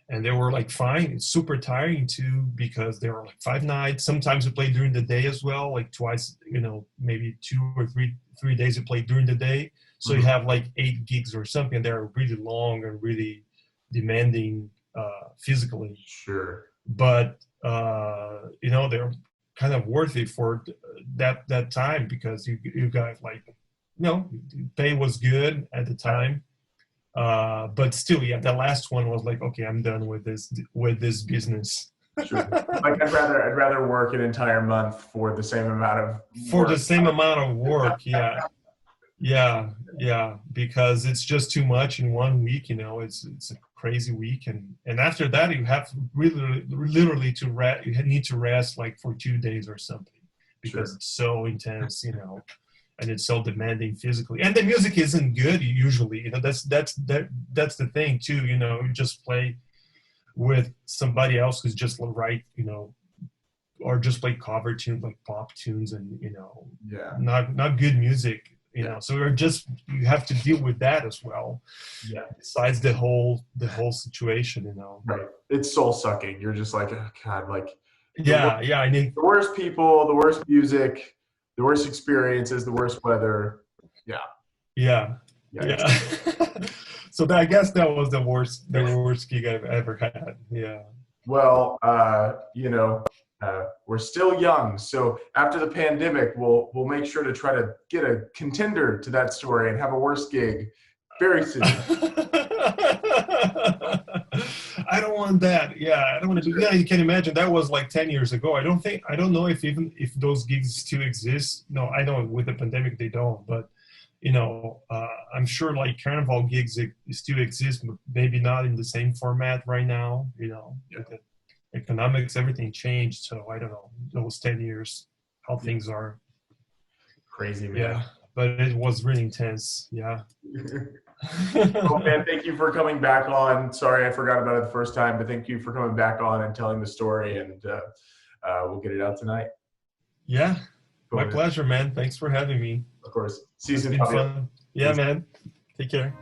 And they were like fine. It's super tiring too, because there were like 5 nights. Sometimes we played during the day as well, like twice, you know, maybe 2 or 3 days we played during the day. So you have like 8 gigs or something. They're really long and really demanding physically. Sure. But, you know, kind of worth it for that time, because you got like, pay was good at the time. But still, yeah, the last one was like, okay, I'm done with this business. Sure. Like I'd rather work an entire month for the same amount of work. Yeah, because it's just too much in 1 week. It's a crazy week, and after that you have literally to rest. You need to rest like for 2 days or something, because it's so intense, and it's so demanding physically. And the music isn't good usually. That's the thing too. You just play with somebody else who's just write, or just play cover tunes, like pop tunes, and not good music. So you have to deal with that as well. Yeah. Besides the whole situation, Right. It's soul sucking. You're just like, oh God, like. I need the worst people, the worst music, the worst experiences, the worst weather. Yeah. So I guess that was the worst gig I've ever had. Yeah. Well, we're still young, so after the pandemic, we'll make sure to try to get a contender to that story and have a worse gig very soon. I don't want that. Yeah, I don't want to do that. You can imagine that was like 10 years ago. I don't know if those gigs still exist. No, I know with the pandemic they don't, but I'm sure like Carnival gigs still exist, but maybe not in the same format right now. With the economics, everything changed. So I don't know those 10 years, how things are. Crazy, man. Yeah, but it was really intense. Yeah. Well, man, thank you for coming back on. Sorry I forgot about it the first time, but thank you for coming back on and telling the story, and we'll get it out tonight. Yeah, my pleasure, man. Thanks for having me. Of course. See you soon. It's been fun. Yeah, man. Take care.